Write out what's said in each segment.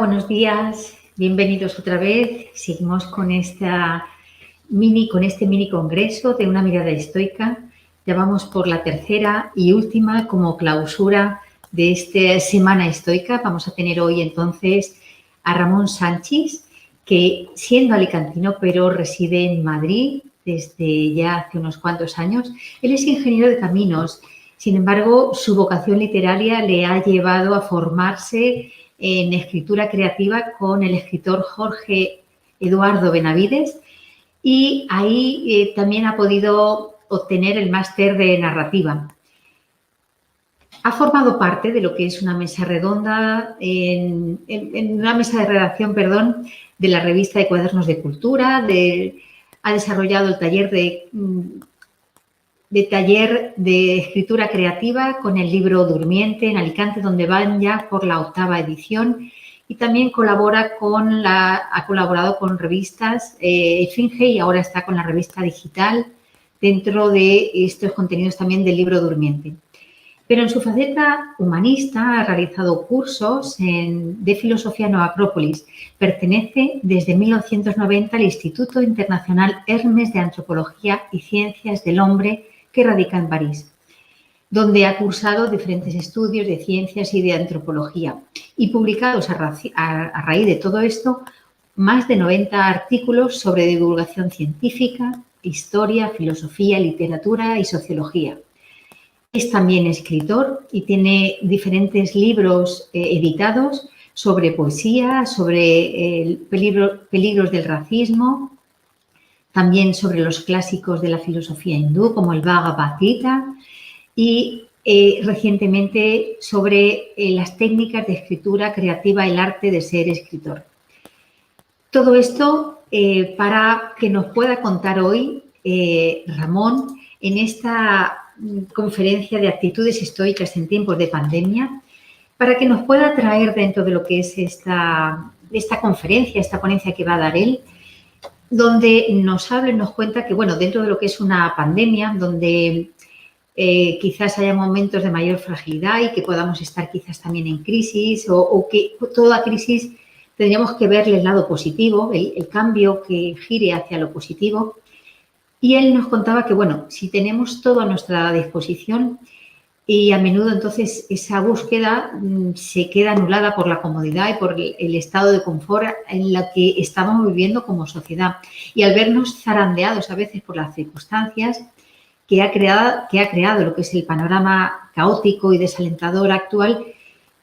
buenos días, bienvenidos otra vez. Seguimos con este mini congreso de una mirada estoica. Ya vamos por la tercera y última como clausura de esta semana estoica. Vamos a tener hoy entonces a Ramón Sanchis, que siendo alicantino pero reside en Madrid desde ya hace unos cuantos años. Él es ingeniero de caminos. Sin embargo, su vocación literaria le ha llevado a formarse en escritura creativa con el escritor Jorge Eduardo Benavides y ahí también ha podido obtener el máster de narrativa. Ha formado parte de lo que es una mesa redonda, en una mesa de redacción, perdón, de la revista de Cuadernos de Cultura, ha desarrollado el taller de escritura creativa con el libro Durmiente en Alicante, donde van ya por la 8ª edición, y también ha colaborado con revistas Esfinge y ahora está con la revista digital dentro de estos contenidos también del libro Durmiente. Pero en su faceta humanista ha realizado cursos de filosofía en Nueva Acrópolis. Pertenece desde 1990 al Instituto Internacional Hermes de Antropología y Ciencias del Hombre, que radica en París, donde ha cursado diferentes estudios de ciencias y de antropología y publicados a raíz de todo esto más de 90 artículos sobre divulgación científica, historia, filosofía, literatura y sociología. Es también escritor y tiene diferentes libros editados sobre poesía, sobre peligros del racismo, también sobre los clásicos de la filosofía hindú, como el Bhagavad Gita, y recientemente sobre las técnicas de escritura creativa, el arte de ser escritor. Todo esto para que nos pueda contar hoy Ramón en esta conferencia de actitudes estoicas en tiempos de pandemia, para que nos pueda traer dentro de lo que es esta conferencia, esta ponencia que va a dar él, donde nos habla y nos cuenta que, bueno, dentro de lo que es una pandemia, donde quizás haya momentos de mayor fragilidad y que podamos estar quizás también en crisis o que toda crisis tendríamos que verle el lado positivo, el cambio que gire hacia lo positivo. Y él nos contaba que, bueno, si tenemos todo a nuestra disposición y a menudo entonces esa búsqueda se queda anulada por la comodidad y por el estado de confort en la que estamos viviendo como sociedad. Y al vernos zarandeados a veces por las circunstancias que ha creado lo que es el panorama caótico y desalentador actual,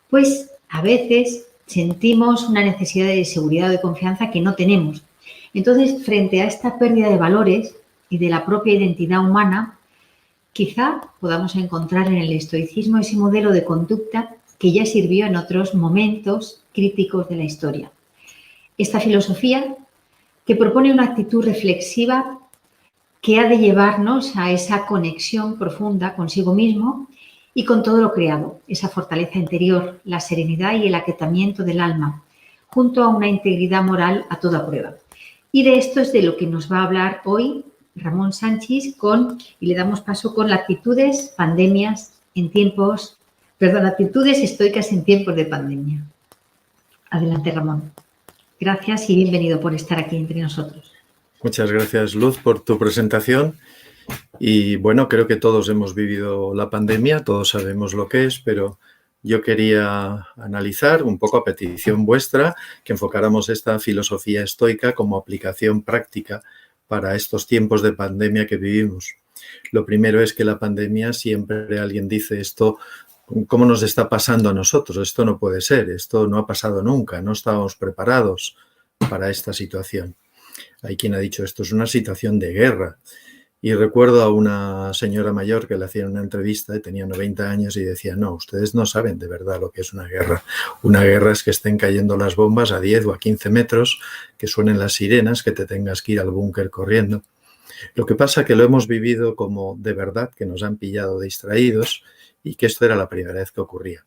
pues a veces sentimos una necesidad de seguridad o de confianza que no tenemos. Entonces, frente a esta pérdida de valores y de la propia identidad humana, quizá podamos encontrar en el estoicismo ese modelo de conducta que ya sirvió en otros momentos críticos de la historia. Esta filosofía que propone una actitud reflexiva que ha de llevarnos a esa conexión profunda consigo mismo y con todo lo creado, esa fortaleza interior, la serenidad y el aquietamiento del alma, junto a una integridad moral a toda prueba. Y de esto es de lo que nos va a hablar hoy Ramón Sanchis y le damos paso con actitudes estoicas en tiempos de pandemia. Adelante, Ramón. Gracias y bienvenido por estar aquí entre nosotros. Muchas gracias, Luz, por tu presentación. Y bueno, creo que todos hemos vivido la pandemia, todos sabemos lo que es, pero yo quería analizar un poco a petición vuestra que enfocáramos esta filosofía estoica como aplicación práctica para estos tiempos de pandemia que vivimos. Lo primero es que la pandemia, siempre alguien dice esto, ¿cómo nos está pasando a nosotros? Esto no puede ser, esto no ha pasado nunca, no estábamos preparados para esta situación. Hay quien ha dicho esto es una situación de guerra. Y recuerdo a una señora mayor que le hacían una entrevista y tenía 90 años y decía, no, ustedes no saben de verdad lo que es una guerra. Una guerra es que estén cayendo las bombas a 10 o a 15 metros, que suenen las sirenas, que te tengas que ir al búnker corriendo. Lo que pasa es que lo hemos vivido como de verdad, que nos han pillado distraídos y que esto era la primera vez que ocurría.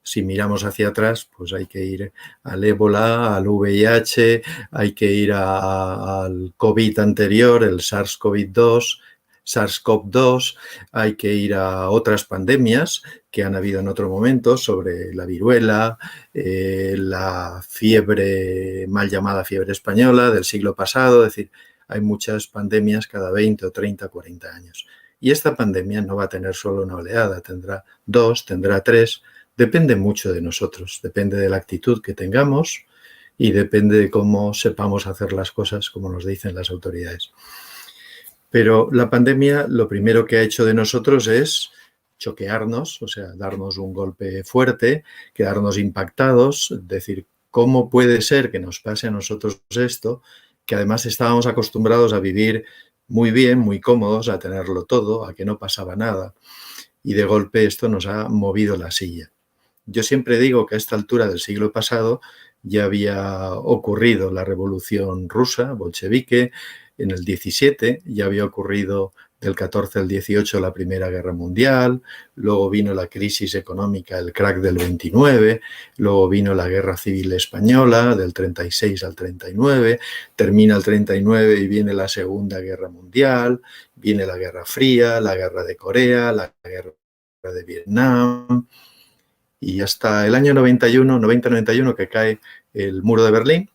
Si miramos hacia atrás, pues hay que ir al ébola, al VIH, hay que ir al COVID anterior, el SARS-CoV-2. SARS-CoV-2, hay que ir a otras pandemias que han habido en otro momento sobre la viruela, la fiebre, mal llamada fiebre española del siglo pasado, es decir, hay muchas pandemias cada 20 o 30, 40 años. Y esta pandemia no va a tener solo una oleada, tendrá 2, tendrá 3, depende mucho de nosotros, depende de la actitud que tengamos y depende de cómo sepamos hacer las cosas, como nos dicen las autoridades. Pero la pandemia lo primero que ha hecho de nosotros es choquearnos, o sea, darnos un golpe fuerte, quedarnos impactados, decir, ¿cómo puede ser que nos pase a nosotros esto? Que además estábamos acostumbrados a vivir muy bien, muy cómodos, a tenerlo todo, a que no pasaba nada. Y de golpe esto nos ha movido la silla. Yo siempre digo que a esta altura del siglo pasado ya había ocurrido la Revolución Rusa, bolchevique, en el 17, ya había ocurrido del 14 al 18 la Primera Guerra Mundial, luego vino la crisis económica, el crack del 29, luego vino la Guerra Civil Española del 36 al 39, termina el 39 y viene la Segunda Guerra Mundial, viene la Guerra Fría, la Guerra de Corea, la Guerra de Vietnam, y hasta el año 90-91 que cae el muro de Berlín,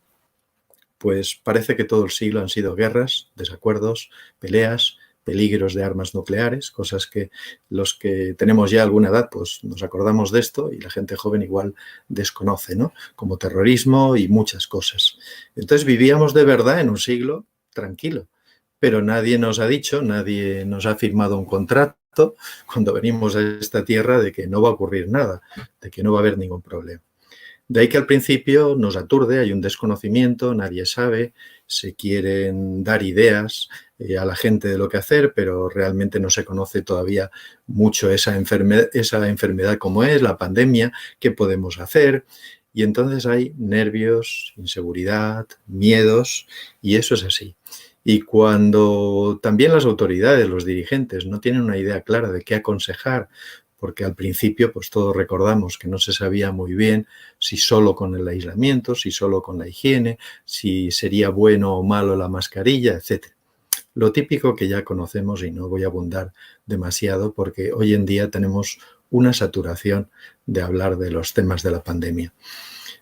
pues parece que todo el siglo han sido guerras, desacuerdos, peleas, peligros de armas nucleares, cosas que los que tenemos ya alguna edad pues nos acordamos de esto y la gente joven igual desconoce, ¿no? Como terrorismo y muchas cosas. Entonces vivíamos de verdad en un siglo tranquilo, pero nadie nos ha dicho, nadie nos ha firmado un contrato cuando venimos a esta tierra de que no va a ocurrir nada, de que no va a haber ningún problema. De ahí que al principio nos aturde, hay un desconocimiento, nadie sabe, se quieren dar ideas a la gente de lo que hacer, pero realmente no se conoce todavía mucho esa enfermedad como es, la pandemia, qué podemos hacer. Y entonces hay nervios, inseguridad, miedos, y eso es así. Y cuando también las autoridades, los dirigentes, no tienen una idea clara de qué aconsejar, porque al principio pues todos recordamos que no se sabía muy bien si solo con el aislamiento, si solo con la higiene, si sería bueno o malo la mascarilla, etc. Lo típico que ya conocemos y no voy a abundar demasiado porque hoy en día tenemos una saturación de hablar de los temas de la pandemia.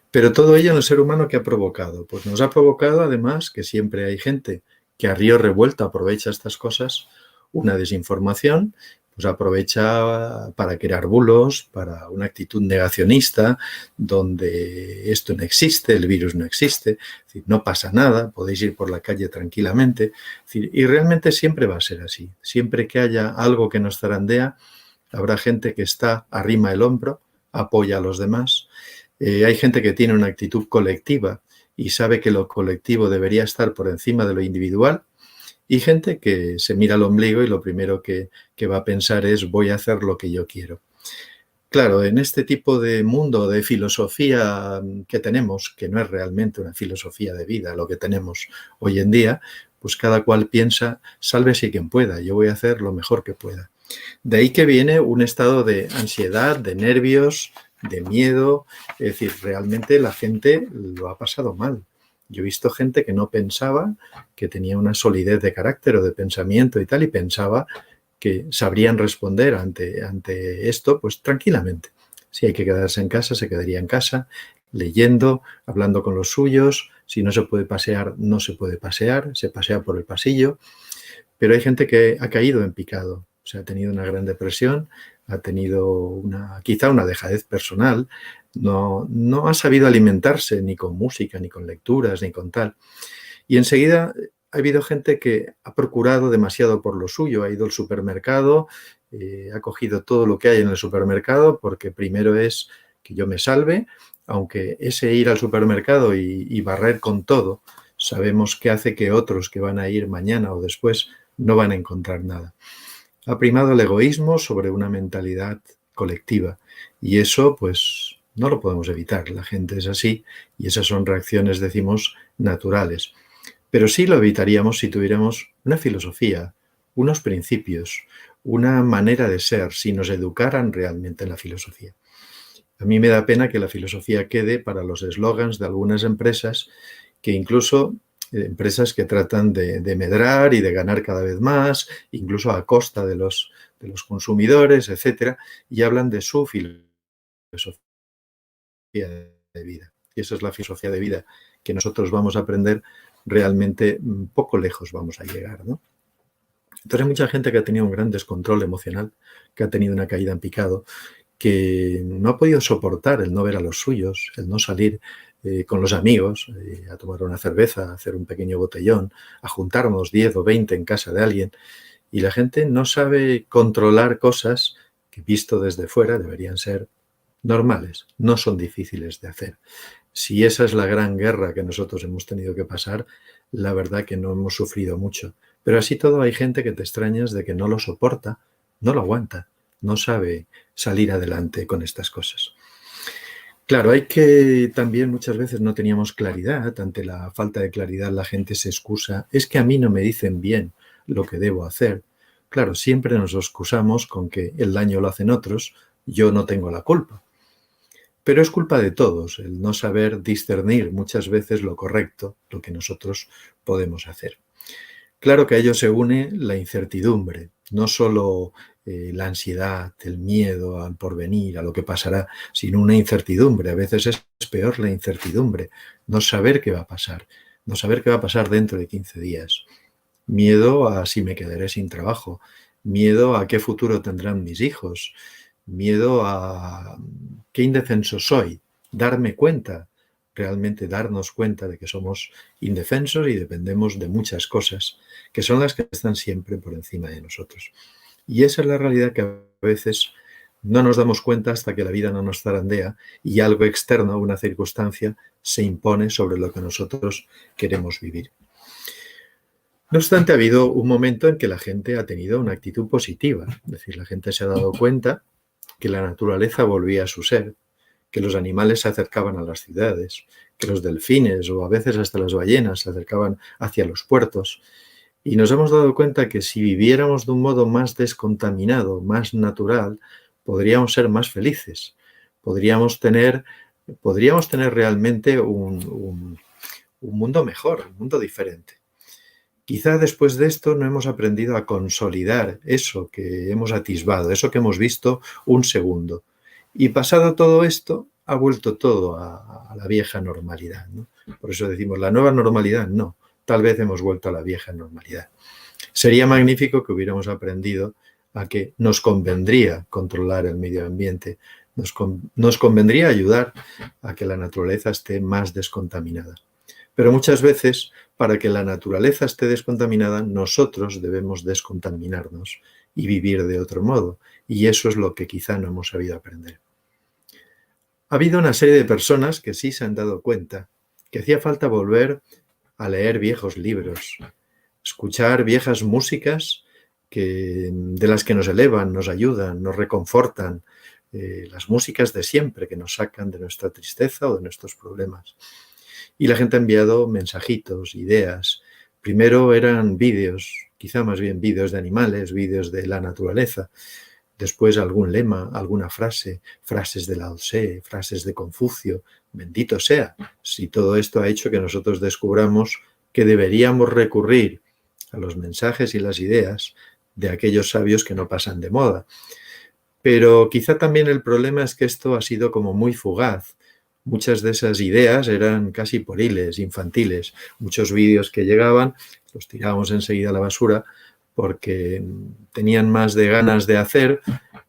Pero todo ello en el ser humano, ¿qué ha provocado? Pues nos ha provocado además que siempre hay gente que a río revuelto aprovecha estas cosas, una desinformación, pues aprovecha para crear bulos, para una actitud negacionista, donde esto no existe, el virus no existe, es decir, no pasa nada, podéis ir por la calle tranquilamente, es decir, y realmente siempre va a ser así. Siempre que haya algo que nos zarandea, habrá gente que está, arrima el hombro, apoya a los demás. Hay gente que tiene una actitud colectiva y sabe que lo colectivo debería estar por encima de lo individual, y gente que se mira al ombligo y lo primero que va a pensar es voy a hacer lo que yo quiero. Claro, en este tipo de mundo de filosofía que tenemos, que no es realmente una filosofía de vida lo que tenemos hoy en día, pues cada cual piensa, sálvese quien pueda, yo voy a hacer lo mejor que pueda. De ahí que viene un estado de ansiedad, de nervios, de miedo, es decir, realmente la gente lo ha pasado mal. Yo he visto gente que no pensaba, que tenía una solidez de carácter o de pensamiento y tal, y pensaba que sabrían responder ante esto, pues tranquilamente. Si hay que quedarse en casa, se quedaría en casa, leyendo, hablando con los suyos. Si no se puede pasear, no se puede pasear, se pasea por el pasillo. Pero hay gente que ha caído en picado, o sea, ha tenido una gran depresión, ha tenido quizá una dejadez personal, no ha sabido alimentarse ni con música, ni con lecturas, ni con tal. Y enseguida ha habido gente que ha procurado demasiado por lo suyo, ha ido al supermercado, ha cogido todo lo que hay en el supermercado porque primero es que yo me salve, aunque ese ir al supermercado y barrer con todo, sabemos que hace que otros que van a ir mañana o después no van a encontrar nada. Ha primado el egoísmo sobre una mentalidad colectiva y eso pues no lo podemos evitar, la gente es así y esas son reacciones, decimos, naturales. Pero sí lo evitaríamos si tuviéramos una filosofía, unos principios, una manera de ser, si nos educaran realmente en la filosofía. A mí me da pena que la filosofía quede para los eslogans de algunas empresas que incluso empresas que tratan de medrar y de ganar cada vez más, incluso a costa de los consumidores, etcétera, y hablan de su filosofía de vida. Y esa es la filosofía de vida que nosotros vamos a aprender, realmente poco lejos vamos a llegar, ¿no? Entonces hay mucha gente que ha tenido un gran descontrol emocional, que ha tenido una caída en picado, que no ha podido soportar el no ver a los suyos, el no salir con los amigos a tomar una cerveza, a hacer un pequeño botellón, a juntarnos 10 o 20 en casa de alguien. Y la gente no sabe controlar cosas que, visto desde fuera, deberían ser normales, no son difíciles de hacer. Si esa es la gran guerra que nosotros hemos tenido que pasar, la verdad que no hemos sufrido mucho. Pero así todo hay gente que te extrañas de que no lo soporta, no lo aguanta, no sabe salir adelante con estas cosas. Claro, hay que también muchas veces no teníamos claridad, ante la falta de claridad la gente se excusa, es que a mí no me dicen bien lo que debo hacer. Claro, siempre nos excusamos con que el daño lo hacen otros, yo no tengo la culpa. Pero es culpa de todos el no saber discernir muchas veces lo correcto, lo que nosotros podemos hacer. Claro que a ello se une la incertidumbre, no solo la ansiedad, el miedo al porvenir, a lo que pasará, sino una incertidumbre. A veces es peor la incertidumbre, no saber qué va a pasar, no saber qué va a pasar dentro de 15 días. Miedo a si me quedaré sin trabajo, miedo a qué futuro tendrán mis hijos, miedo a qué indefenso soy, darme cuenta, realmente darnos cuenta de que somos indefensos y dependemos de muchas cosas, que son las que están siempre por encima de nosotros. Y esa es la realidad que a veces no nos damos cuenta hasta que la vida no nos zarandea y algo externo, una circunstancia, se impone sobre lo que nosotros queremos vivir. No obstante, ha habido un momento en que la gente ha tenido una actitud positiva, es decir, la gente se ha dado cuenta que la naturaleza volvía a su ser, que los animales se acercaban a las ciudades, que los delfines o a veces hasta las ballenas se acercaban hacia los puertos. Y nos hemos dado cuenta que si viviéramos de un modo más descontaminado, más natural, podríamos ser más felices, podríamos tener realmente un mundo mejor, un mundo diferente. Quizá después de esto no hemos aprendido a consolidar eso que hemos atisbado, eso que hemos visto un segundo. Y pasado todo esto, ha vuelto todo a la vieja normalidad, ¿no? Por eso decimos, la nueva normalidad no, tal vez hemos vuelto a la vieja normalidad. Sería magnífico que hubiéramos aprendido a que nos convendría controlar el medio ambiente, nos convendría ayudar a que la naturaleza esté más descontaminada. Pero muchas veces, para que la naturaleza esté descontaminada, nosotros debemos descontaminarnos y vivir de otro modo. Y eso es lo que quizá no hemos sabido aprender. Ha habido una serie de personas que sí se han dado cuenta que hacía falta volver a leer viejos libros, escuchar viejas músicas de las que nos elevan, nos ayudan, nos reconfortan, las músicas de siempre que nos sacan de nuestra tristeza o de nuestros problemas. Y la gente ha enviado mensajitos, ideas. Primero eran vídeos, quizá más bien vídeos de animales, vídeos de la naturaleza. Después algún lema, alguna frase, frases de Lao Tse, frases de Confucio. Bendito sea, si todo esto ha hecho que nosotros descubramos que deberíamos recurrir a los mensajes y las ideas de aquellos sabios que no pasan de moda. Pero quizá también el problema es que esto ha sido como muy fugaz. Muchas de esas ideas eran casi pueriles, infantiles. Muchos vídeos que llegaban los tirábamos enseguida a la basura porque tenían más de ganas de hacer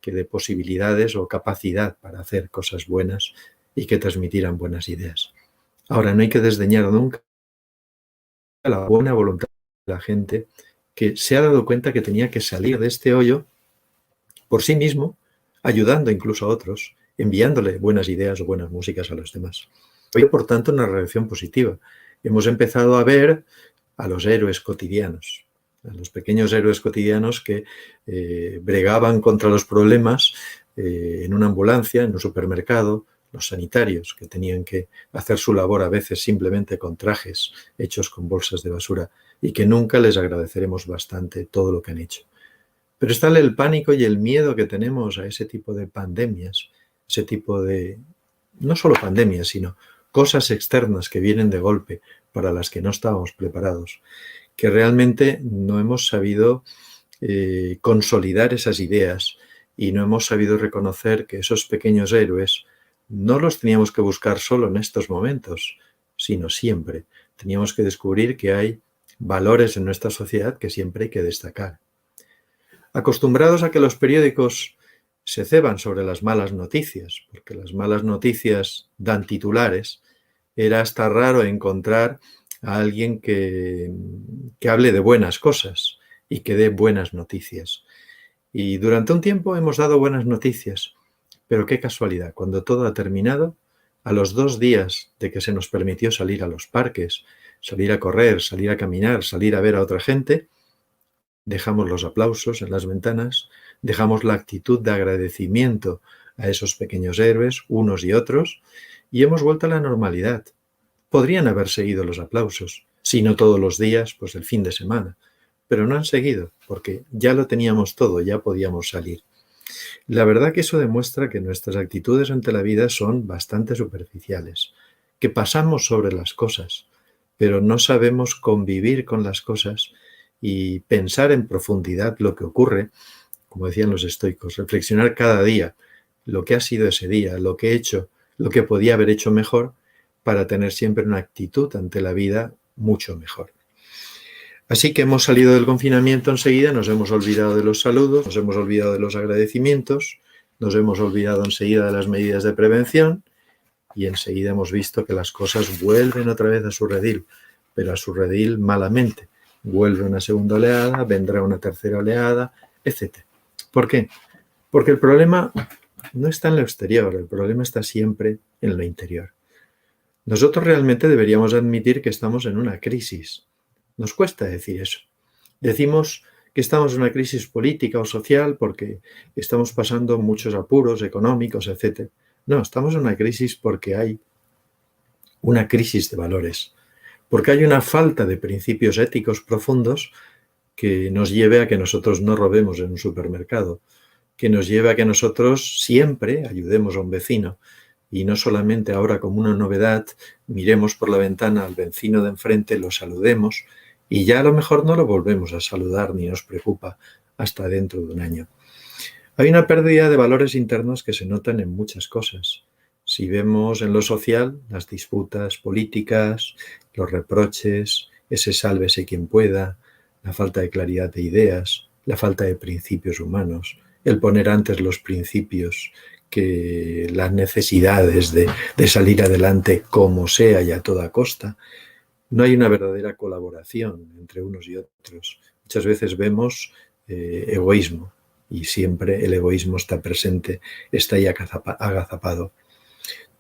que de posibilidades o capacidad para hacer cosas buenas y que transmitieran buenas ideas. Ahora, no hay que desdeñar nunca la buena voluntad de la gente que se ha dado cuenta que tenía que salir de este hoyo por sí mismo, ayudando incluso a otros, enviándole buenas ideas o buenas músicas a los demás. Hoy, por tanto, una reacción positiva. Hemos empezado a ver a los héroes cotidianos, a los pequeños héroes cotidianos que bregaban contra los problemas en una ambulancia, en un supermercado, los sanitarios que tenían que hacer su labor a veces simplemente con trajes hechos con bolsas de basura y que nunca les agradeceremos bastante todo lo que han hecho. Pero está el pánico y el miedo que tenemos a ese tipo de pandemias, ese tipo de, no solo pandemias, sino cosas externas que vienen de golpe para las que no estábamos preparados, que realmente no hemos sabido consolidar esas ideas y no hemos sabido reconocer que esos pequeños héroes no los teníamos que buscar solo en estos momentos, sino siempre. Teníamos que descubrir que hay valores en nuestra sociedad que siempre hay que destacar. Acostumbrados a que los periódicos se ceban sobre las malas noticias, porque las malas noticias dan titulares, era hasta raro encontrar a alguien que hable de buenas cosas y que dé buenas noticias. Y durante un tiempo hemos dado buenas noticias, pero qué casualidad, cuando todo ha terminado, a los 2 días de que se nos permitió salir a los parques, salir a correr, salir a caminar, salir a ver a otra gente, dejamos los aplausos en las ventanas, dejamos la actitud de agradecimiento a esos pequeños héroes, unos y otros, y hemos vuelto a la normalidad. Podrían haber seguido los aplausos, si no todos los días, pues el fin de semana, pero no han seguido, porque ya lo teníamos todo, ya podíamos salir. La verdad que eso demuestra que nuestras actitudes ante la vida son bastante superficiales, que pasamos sobre las cosas, pero no sabemos convivir con las cosas y pensar en profundidad lo que ocurre, como decían los estoicos, reflexionar cada día lo que ha sido ese día, lo que he hecho, lo que podía haber hecho mejor, para tener siempre una actitud ante la vida mucho mejor. Así que hemos salido del confinamiento enseguida, nos hemos olvidado de los saludos, nos hemos olvidado de los agradecimientos, nos hemos olvidado enseguida de las medidas de prevención y enseguida hemos visto que las cosas vuelven otra vez a su redil, pero a su redil malamente. Vuelve una segunda oleada, vendrá una tercera oleada, etc. ¿Por qué? Porque el problema no está en lo exterior, el problema está siempre en lo interior. Nosotros realmente deberíamos admitir que estamos en una crisis. Nos cuesta decir eso. Decimos que estamos en una crisis política o social porque estamos pasando muchos apuros económicos, etc. No, estamos en una crisis porque hay una crisis de valores, porque hay una falta de principios éticos profundos que nos lleve a que nosotros no robemos en un supermercado, que nos lleve a que nosotros siempre ayudemos a un vecino y no solamente ahora como una novedad miremos por la ventana al vecino de enfrente, lo saludemos y ya a lo mejor no lo volvemos a saludar ni nos preocupa hasta dentro de un año. Hay una pérdida de valores internos que se notan en muchas cosas. Si vemos en lo social las disputas políticas, los reproches, ese sálvese quien pueda, la falta de claridad de ideas, la falta de principios humanos, el poner antes los principios que las necesidades de salir adelante como sea y a toda costa, no hay una verdadera colaboración entre unos y otros. Muchas veces vemos egoísmo y siempre el egoísmo está presente, está ahí agazapado.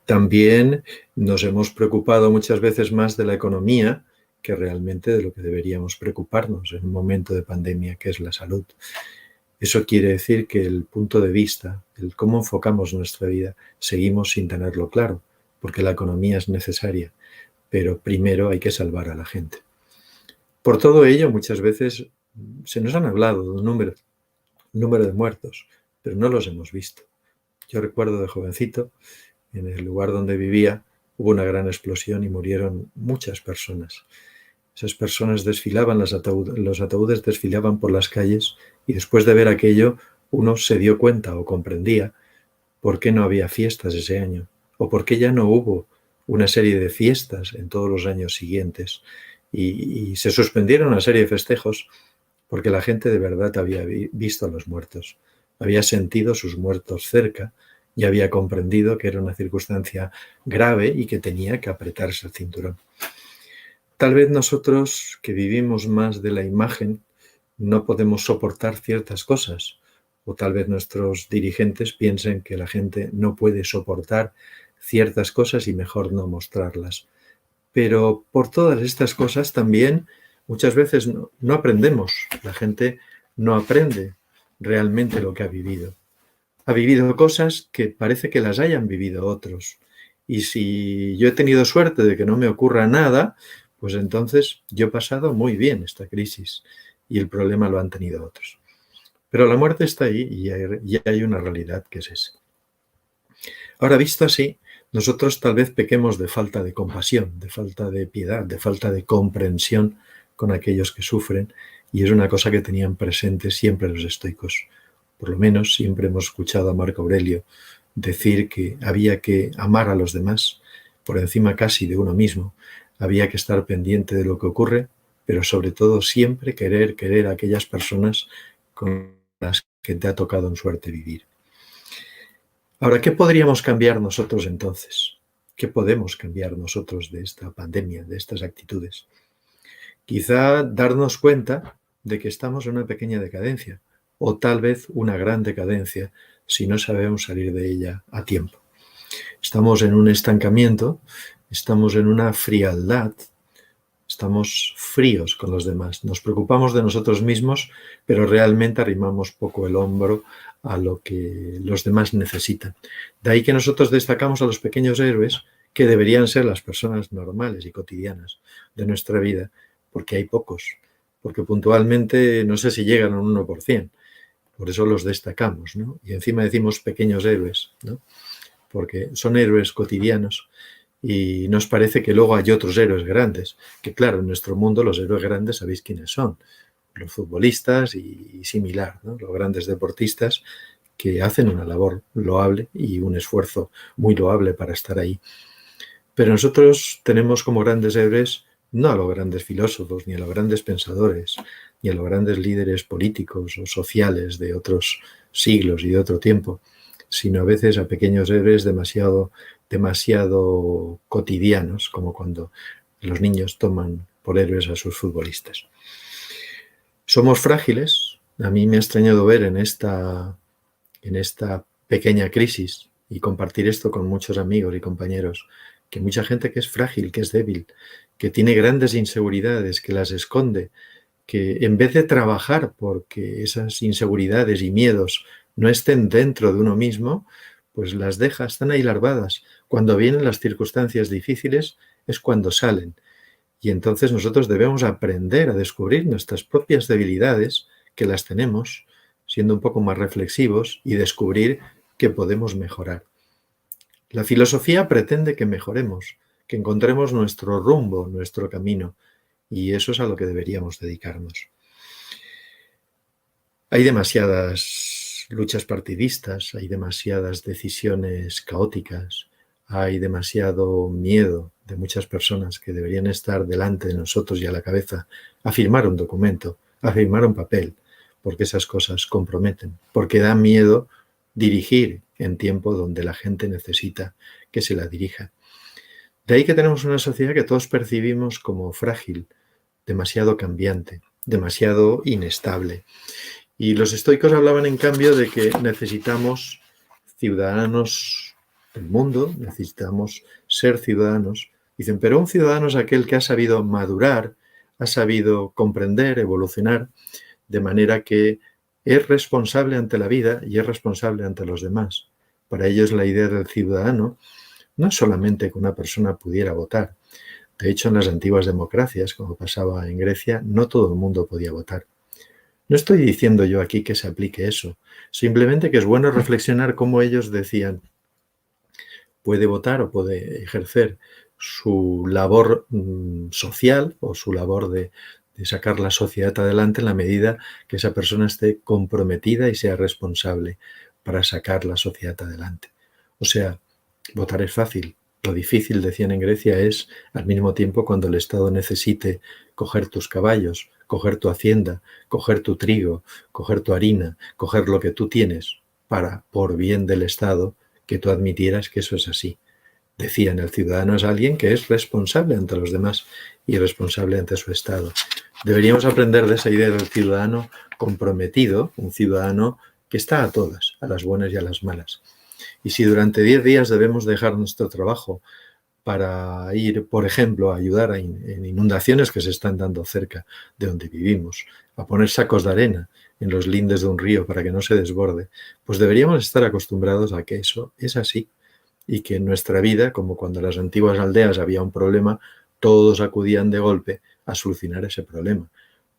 También nos hemos preocupado muchas veces más de la economía que realmente de lo que deberíamos preocuparnos en un momento de pandemia, que es la salud. Eso quiere decir que el punto de vista, el cómo enfocamos nuestra vida, seguimos sin tenerlo claro, porque la economía es necesaria, pero primero hay que salvar a la gente. Por todo ello, muchas veces se nos han hablado de un número de muertos, pero no los hemos visto. Yo recuerdo de jovencito, en el lugar donde vivía, hubo una gran explosión y murieron muchas personas. Esas personas desfilaban, los ataúdes desfilaban por las calles y después de ver aquello uno se dio cuenta o comprendía por qué no había fiestas ese año o por qué ya no hubo una serie de fiestas en todos los años siguientes y se suspendieron una serie de festejos porque la gente de verdad había visto a los muertos, había sentido sus muertos cerca y había comprendido que era una circunstancia grave y que tenía que apretarse el cinturón. Tal vez nosotros que vivimos más de la imagen no podemos soportar ciertas cosas o tal vez nuestros dirigentes piensen que la gente no puede soportar ciertas cosas y mejor no mostrarlas. Pero por todas estas cosas también muchas veces no aprendemos. La gente no aprende realmente lo que ha vivido. Ha vivido cosas que parece que las hayan vivido otros. Y si yo he tenido suerte de que no me ocurra nada, pues entonces yo he pasado muy bien esta crisis y el problema lo han tenido otros. Pero la muerte está ahí y hay una realidad que es esa. Ahora, visto así, nosotros tal vez pequemos de falta de compasión, de falta de piedad, de falta de comprensión con aquellos que sufren, y es una cosa que tenían presente siempre los estoicos. Por lo menos siempre hemos escuchado a Marco Aurelio decir que había que amar a los demás por encima casi de uno mismo, había que estar pendiente de lo que ocurre, pero sobre todo siempre querer a aquellas personas con las que te ha tocado en suerte vivir. Ahora, ¿qué podríamos cambiar nosotros entonces? ¿Qué podemos cambiar nosotros de esta pandemia, de estas actitudes? Quizá darnos cuenta de que estamos en una pequeña decadencia, o tal vez una gran decadencia si no sabemos salir de ella a tiempo. Estamos en un estancamiento, estamos en una frialdad, estamos fríos con los demás, nos preocupamos de nosotros mismos, pero realmente arrimamos poco el hombro a lo que los demás necesitan. De ahí que nosotros destacamos a los pequeños héroes, que deberían ser las personas normales y cotidianas de nuestra vida, porque hay pocos, porque puntualmente no sé si llegan a un 1%, por eso los destacamos, ¿no? Y encima decimos pequeños héroes, ¿no? Porque son héroes cotidianos y nos parece que luego hay otros héroes grandes, que claro, en nuestro mundo los héroes grandes sabéis quiénes son, los futbolistas y similar, ¿no? Los grandes deportistas que hacen una labor loable y un esfuerzo muy loable para estar ahí. Pero nosotros tenemos como grandes héroes no a los grandes filósofos, ni a los grandes pensadores, ni a los grandes líderes políticos o sociales de otros siglos y de otro tiempo, sino a veces a pequeños héroes demasiado cotidianos, como cuando los niños toman por héroes a sus futbolistas. Somos frágiles. A mí me ha extrañado ver en esta pequeña crisis y compartir esto con muchos amigos y compañeros, que mucha gente que es frágil, que es débil, que tiene grandes inseguridades, que las esconde, que en vez de trabajar porque esas inseguridades y miedos no estén dentro de uno mismo, pues las deja, están ahí larvadas. Cuando vienen las circunstancias difíciles es cuando salen. Y entonces nosotros debemos aprender a descubrir nuestras propias debilidades, que las tenemos, siendo un poco más reflexivos, y descubrir que podemos mejorar. La filosofía pretende que mejoremos, que encontremos nuestro rumbo, nuestro camino, y eso es a lo que deberíamos dedicarnos. Hay demasiadas luchas partidistas, hay demasiadas decisiones caóticas, hay demasiado miedo de muchas personas que deberían estar delante de nosotros y a la cabeza a firmar un documento, a firmar un papel, porque esas cosas comprometen, porque da miedo dirigir en tiempo donde la gente necesita que se la dirija. De ahí que tenemos una sociedad que todos percibimos como frágil, demasiado cambiante, demasiado inestable. Y los estoicos hablaban, en cambio, de que necesitamos ciudadanos del mundo, necesitamos ser ciudadanos. Dicen, pero un ciudadano es aquel que ha sabido madurar, ha sabido comprender, evolucionar, de manera que es responsable ante la vida y es responsable ante los demás. Para ellos la idea del ciudadano no es solamente que una persona pudiera votar. De hecho, en las antiguas democracias, como pasaba en Grecia, no todo el mundo podía votar. No estoy diciendo yo aquí que se aplique eso, simplemente que es bueno reflexionar cómo ellos decían, puede votar o puede ejercer su labor social o su labor de sacar la sociedad adelante en la medida que esa persona esté comprometida y sea responsable para sacar la sociedad adelante. O sea, votar es fácil. Lo difícil, decían en Grecia, es al mismo tiempo cuando el Estado necesite coger tus caballos, coger tu hacienda, coger tu trigo, coger tu harina, coger lo que tú tienes para, por bien del Estado, que tú admitieras que eso es así. Decían, el ciudadano es alguien que es responsable ante los demás y responsable ante su Estado. Deberíamos aprender de esa idea del ciudadano comprometido, un ciudadano que está a todas, a las buenas y a las malas. Y si durante 10 días debemos dejar nuestro trabajo para ir, por ejemplo, a ayudar en inundaciones que se están dando cerca de donde vivimos, a poner sacos de arena en los lindes de un río para que no se desborde, pues deberíamos estar acostumbrados a que eso es así y que en nuestra vida, como cuando en las antiguas aldeas había un problema, todos acudían de golpe a solucionar ese problema.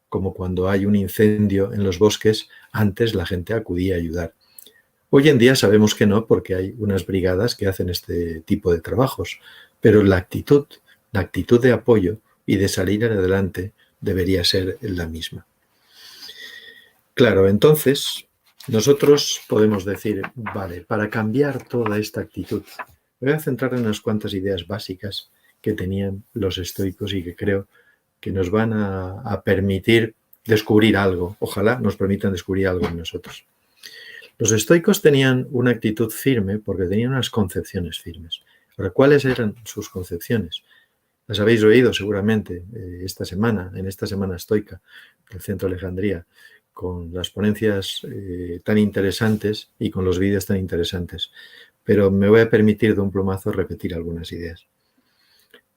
Como cuando hay un incendio en los bosques, antes la gente acudía a ayudar. Hoy en día sabemos que no, porque hay unas brigadas que hacen este tipo de trabajos, pero la actitud de apoyo y de salir adelante debería ser la misma. Claro, entonces nosotros podemos decir, vale, para cambiar toda esta actitud, me voy a centrar en unas cuantas ideas básicas que tenían los estoicos y que creo que nos van a permitir descubrir algo. Ojalá nos permitan descubrir algo en nosotros. Los estoicos tenían una actitud firme porque tenían unas concepciones firmes. Ahora, ¿cuáles eran sus concepciones? Las habéis oído seguramente en esta semana estoica del Centro Alejandría, con las ponencias tan interesantes y con los vídeos tan interesantes. Pero me voy a permitir de un plumazo repetir algunas ideas.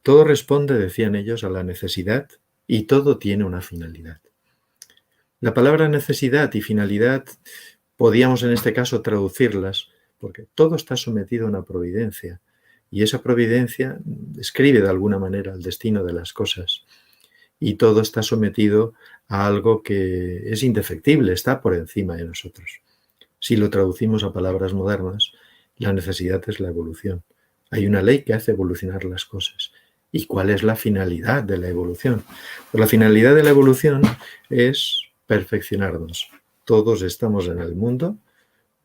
Todo responde, decían ellos, a la necesidad y todo tiene una finalidad. La palabra necesidad y finalidad podíamos en este caso traducirlas porque todo está sometido a una providencia y esa providencia escribe de alguna manera el destino de las cosas y todo está sometido a algo que es indefectible, está por encima de nosotros. Si lo traducimos a palabras modernas, la necesidad es la evolución. Hay una ley que hace evolucionar las cosas. ¿Y cuál es la finalidad de la evolución? Pues la finalidad de la evolución es perfeccionarnos. Todos estamos en el mundo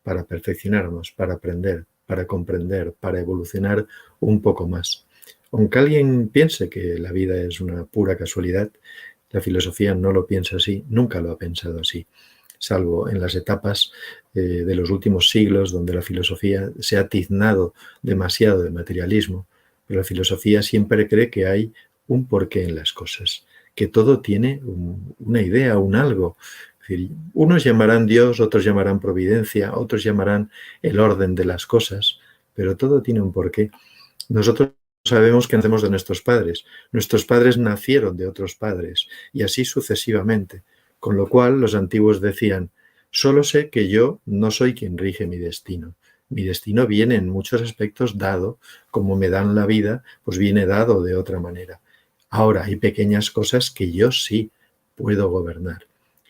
para perfeccionarnos, para aprender, para comprender, para evolucionar un poco más. Aunque alguien piense que la vida es una pura casualidad, la filosofía no lo piensa así, nunca lo ha pensado así, salvo en las etapas de los últimos siglos donde la filosofía se ha tiznado demasiado de materialismo. Pero la filosofía siempre cree que hay un porqué en las cosas, que todo tiene una idea, un algo. Es decir, unos llamarán Dios, otros llamarán providencia, otros llamarán el orden de las cosas, pero todo tiene un porqué. Nosotros sabemos que nacemos de nuestros padres nacieron de otros padres y así sucesivamente, con lo cual los antiguos decían, solo sé que yo no soy quien rige mi destino. Mi destino viene en muchos aspectos dado, como me dan la vida, pues viene dado de otra manera. Ahora, hay pequeñas cosas que yo sí puedo gobernar.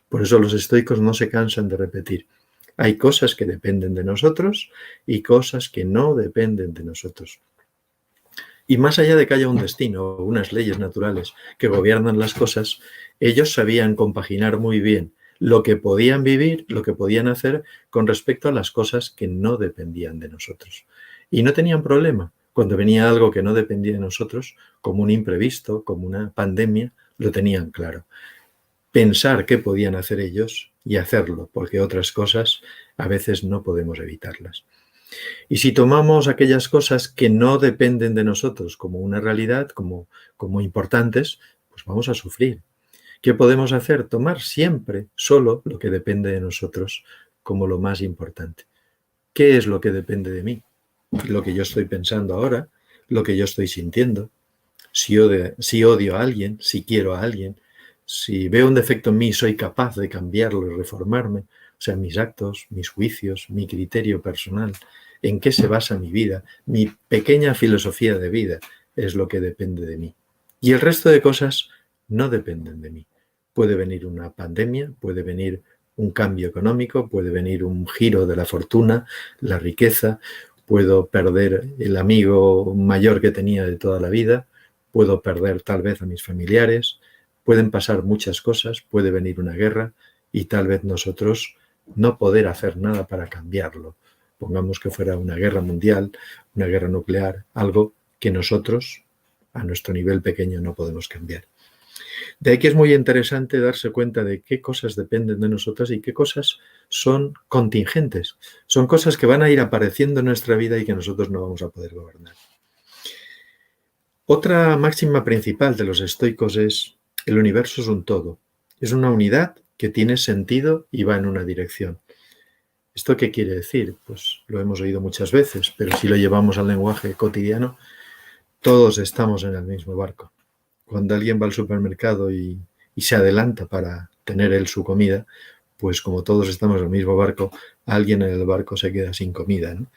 Por eso los estoicos no se cansan de repetir. Hay cosas que dependen de nosotros y cosas que no dependen de nosotros. Y más allá de que haya un destino, unas leyes naturales que gobiernan las cosas, ellos sabían compaginar muy bien lo que podían vivir, lo que podían hacer con respecto a las cosas que no dependían de nosotros. Y no tenían problema. Cuando venía algo que no dependía de nosotros, como un imprevisto, como una pandemia, lo tenían claro. Pensar qué podían hacer ellos y hacerlo, porque otras cosas a veces no podemos evitarlas. Y si tomamos aquellas cosas que no dependen de nosotros como una realidad, como importantes, pues vamos a sufrir. ¿Qué podemos hacer? Tomar siempre solo lo que depende de nosotros como lo más importante. ¿Qué es lo que depende de mí? Lo que yo estoy pensando ahora, lo que yo estoy sintiendo. Si odio a alguien, si quiero a alguien, si veo un defecto en mí, soy capaz de cambiarlo y reformarme. O sea, mis actos, mis juicios, mi criterio personal, en qué se basa mi vida, mi pequeña filosofía de vida es lo que depende de mí. Y el resto de cosas no dependen de mí. Puede venir una pandemia, puede venir un cambio económico, puede venir un giro de la fortuna, la riqueza, puedo perder el amigo mayor que tenía de toda la vida, puedo perder tal vez a mis familiares, pueden pasar muchas cosas, puede venir una guerra y tal vez nosotros no poder hacer nada para cambiarlo. Pongamos que fuera una guerra mundial, una guerra nuclear, algo que nosotros, a nuestro nivel pequeño, no podemos cambiar. De ahí que es muy interesante darse cuenta de qué cosas dependen de nosotras y qué cosas son contingentes. Son cosas que van a ir apareciendo en nuestra vida y que nosotros no vamos a poder gobernar. Otra máxima principal de los estoicos es: el universo es un todo. Es una unidad que tiene sentido y va en una dirección. ¿Esto qué quiere decir? Pues lo hemos oído muchas veces, pero si lo llevamos al lenguaje cotidiano, todos estamos en el mismo barco. Cuando alguien va al supermercado y se adelanta para tener él su comida, pues como todos estamos en el mismo barco, alguien en el barco se queda sin comida, ¿no?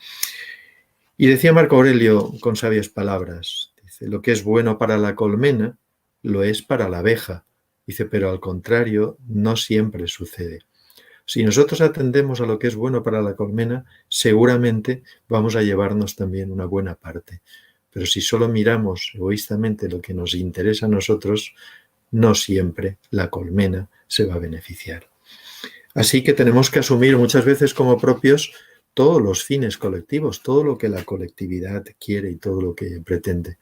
Y decía Marco Aurelio con sabias palabras, dice, lo que es bueno para la colmena, lo es para la abeja. Dice, pero al contrario, no siempre sucede. Si nosotros atendemos a lo que es bueno para la colmena, seguramente vamos a llevarnos también una buena parte. Pero si solo miramos egoístamente lo que nos interesa a nosotros, no siempre la colmena se va a beneficiar. Así que tenemos que asumir muchas veces como propios todos los fines colectivos, todo lo que la colectividad quiere y todo lo que pretende.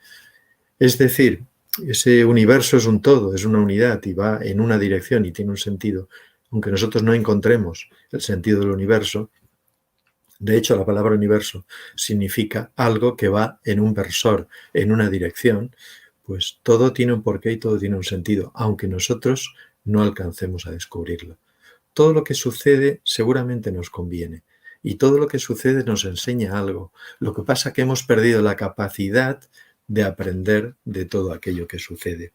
Es decir, ese universo es un todo, es una unidad y va en una dirección y tiene un sentido. Aunque nosotros no encontremos el sentido del universo, de hecho la palabra universo significa algo que va en un versor, en una dirección, pues todo tiene un porqué y todo tiene un sentido, aunque nosotros no alcancemos a descubrirlo. Todo lo que sucede seguramente nos conviene y todo lo que sucede nos enseña algo. Lo que pasa es que hemos perdido la capacidad de aprender de todo aquello que sucede.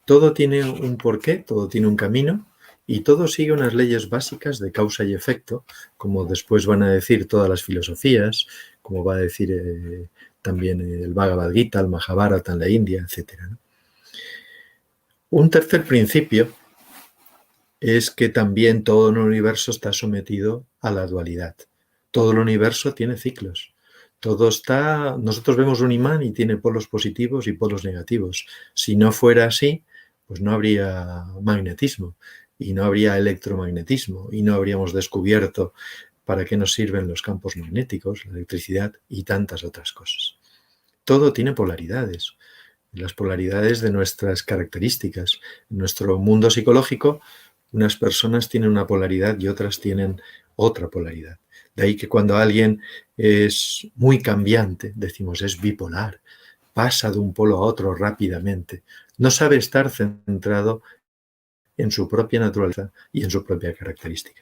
Todo tiene un porqué, todo tiene un camino y todo sigue unas leyes básicas de causa y efecto, como después van a decir todas las filosofías, como va a decir también el Bhagavad Gita, el Mahabharata en la India, etc. Un tercer principio es que también todo el universo está sometido a la dualidad. Todo el universo tiene ciclos. Nosotros vemos un imán y tiene polos positivos y polos negativos. Si no fuera así, pues no habría magnetismo y no habría electromagnetismo y no habríamos descubierto para qué nos sirven los campos magnéticos, la electricidad y tantas otras cosas. Todo tiene polaridades. Las polaridades de nuestras características. En nuestro mundo psicológico, unas personas tienen una polaridad y otras tienen otra polaridad. De ahí que cuando alguien es muy cambiante, decimos es bipolar, pasa de un polo a otro rápidamente, no sabe estar centrado en su propia naturaleza y en su propia característica.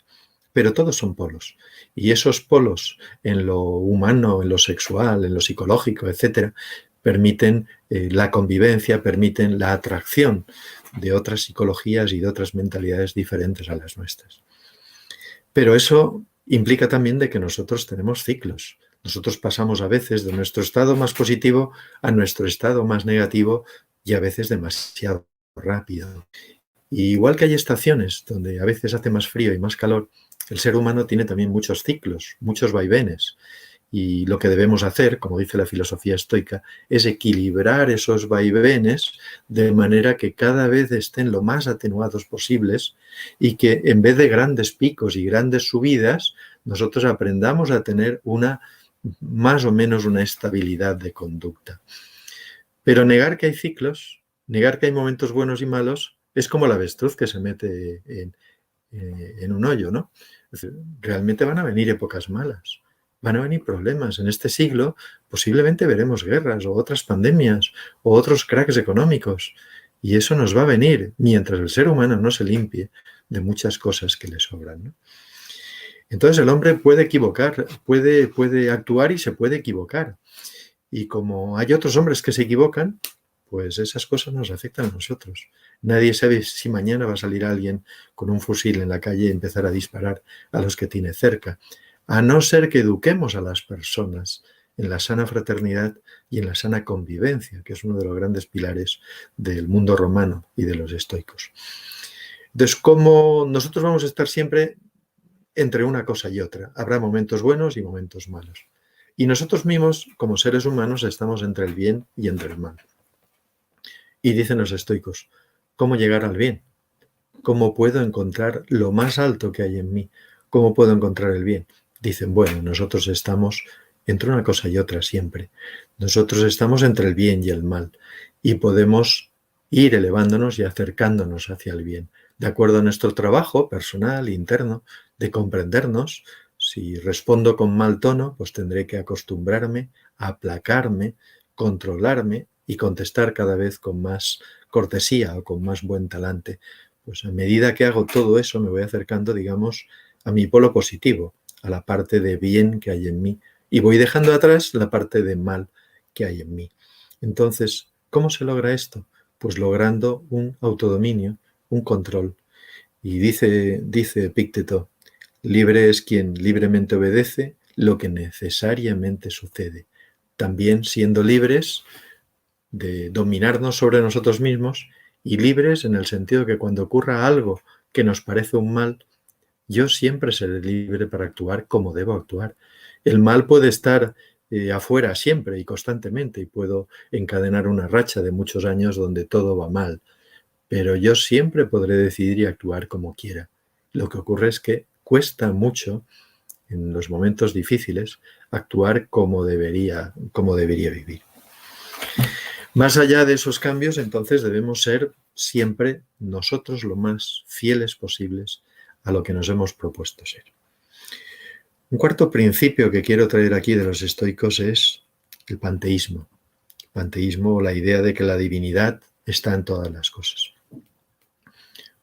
Pero todos son polos. Y esos polos en lo humano, en lo sexual, en lo psicológico, etcétera, permiten la convivencia, permiten la atracción de otras psicologías y de otras mentalidades diferentes a las nuestras. Pero eso implica también de que nosotros tenemos ciclos. Nosotros pasamos a veces de nuestro estado más positivo a nuestro estado más negativo y a veces demasiado rápido. Y igual que hay estaciones donde a veces hace más frío y más calor, el ser humano tiene también muchos ciclos, muchos vaivenes. Y lo que debemos hacer, como dice la filosofía estoica, es equilibrar esos vaivenes de manera que cada vez estén lo más atenuados posibles y que en vez de grandes picos y grandes subidas, nosotros aprendamos a tener más o menos una estabilidad de conducta. Pero negar que hay ciclos, negar que hay momentos buenos y malos, es como la avestruz que se mete en un hoyo, ¿no? Es decir, realmente van a venir épocas malas. Van a venir problemas. En este siglo posiblemente veremos guerras o otras pandemias o otros cracks económicos. Y eso nos va a venir mientras el ser humano no se limpie de muchas cosas que le sobran, ¿no? Entonces el hombre puede equivocar, puede actuar y se puede equivocar. Y como hay otros hombres que se equivocan, pues esas cosas nos afectan a nosotros. Nadie sabe si mañana va a salir alguien con un fusil en la calle y empezar a disparar a los que tiene cerca. A no ser que eduquemos a las personas en la sana fraternidad y en la sana convivencia, que es uno de los grandes pilares del mundo romano y de los estoicos. Entonces, como nosotros vamos a estar siempre entre una cosa y otra, habrá momentos buenos y momentos malos. Y nosotros mismos, como seres humanos, estamos entre el bien y entre el mal. Y dicen los estoicos, ¿cómo llegar al bien? ¿Cómo puedo encontrar lo más alto que hay en mí? ¿Cómo puedo encontrar el bien? Dicen, bueno, nosotros estamos entre una cosa y otra siempre. Nosotros estamos entre el bien y el mal y podemos ir elevándonos y acercándonos hacia el bien, de acuerdo a nuestro trabajo personal, interno, de comprendernos. Si respondo con mal tono, pues tendré que acostumbrarme a aplacarme, controlarme y contestar cada vez con más cortesía o con más buen talante. Pues a medida que hago todo eso me voy acercando, digamos, a mi polo positivo, a la parte de bien que hay en mí y voy dejando atrás la parte de mal que hay en mí. Entonces, ¿cómo se logra esto? Pues logrando un autodominio, un control. Y dice Epicteto, libre es quien libremente obedece lo que necesariamente sucede. También siendo libres de dominarnos sobre nosotros mismos y libres en el sentido que cuando ocurra algo que nos parece un mal, Yo siempre seré libre para actuar como debo actuar. El mal puede estar afuera siempre y constantemente y puedo encadenar una racha de muchos años donde todo va mal, pero yo siempre podré decidir y actuar como quiera. Lo que ocurre es que cuesta mucho en los momentos difíciles actuar como debería vivir. Más allá de esos cambios, entonces debemos ser siempre nosotros lo más fieles posibles a lo que nos hemos propuesto ser. Un cuarto principio que quiero traer aquí de los estoicos es el panteísmo. El panteísmo o la idea de que la divinidad está en todas las cosas.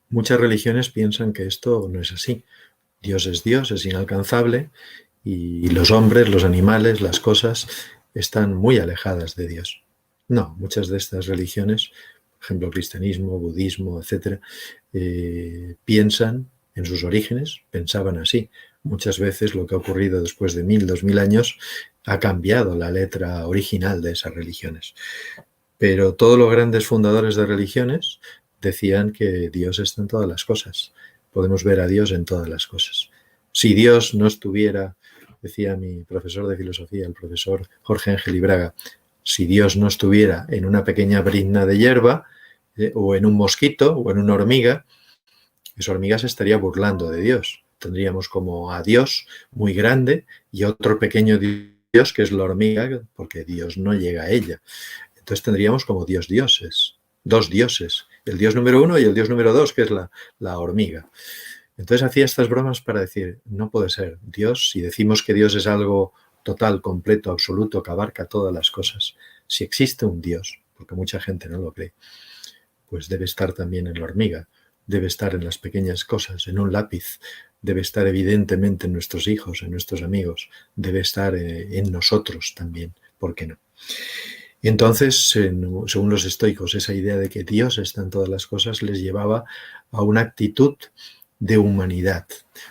Muchas religiones piensan que esto no es así. Dios, es inalcanzable y los hombres, los animales, las cosas están muy alejadas de Dios. No, muchas de estas religiones, por ejemplo, cristianismo, budismo, etc., piensan en sus orígenes, pensaban así. Muchas veces lo que ha ocurrido después de 1000, 2000 años ha cambiado la letra original de esas religiones. Pero todos los grandes fundadores de religiones decían que Dios está en todas las cosas. Podemos ver a Dios en todas las cosas. Si Dios no estuviera, decía mi profesor de filosofía, el profesor Jorge Ángel Ibraga, si Dios no estuviera en una pequeña brizna de hierba, o en un mosquito, o en una hormiga, esa hormiga se estaría burlando de Dios. Tendríamos como a Dios muy grande y otro pequeño Dios que es la hormiga, porque Dios no llega a ella. Entonces tendríamos como dioses, dos dioses, el Dios número 1 y el Dios número 2, que es la hormiga. Entonces hacía estas bromas para decir, no puede ser Dios, si decimos que Dios es algo total, completo, absoluto, que abarca todas las cosas, si existe un Dios, porque mucha gente no lo cree, pues debe estar también en la hormiga, debe estar en las pequeñas cosas, en un lápiz, debe estar evidentemente en nuestros hijos, en nuestros amigos, debe estar en nosotros también, ¿por qué no? Y entonces, según los estoicos, esa idea de que Dios está en todas las cosas les llevaba a una actitud de humanidad,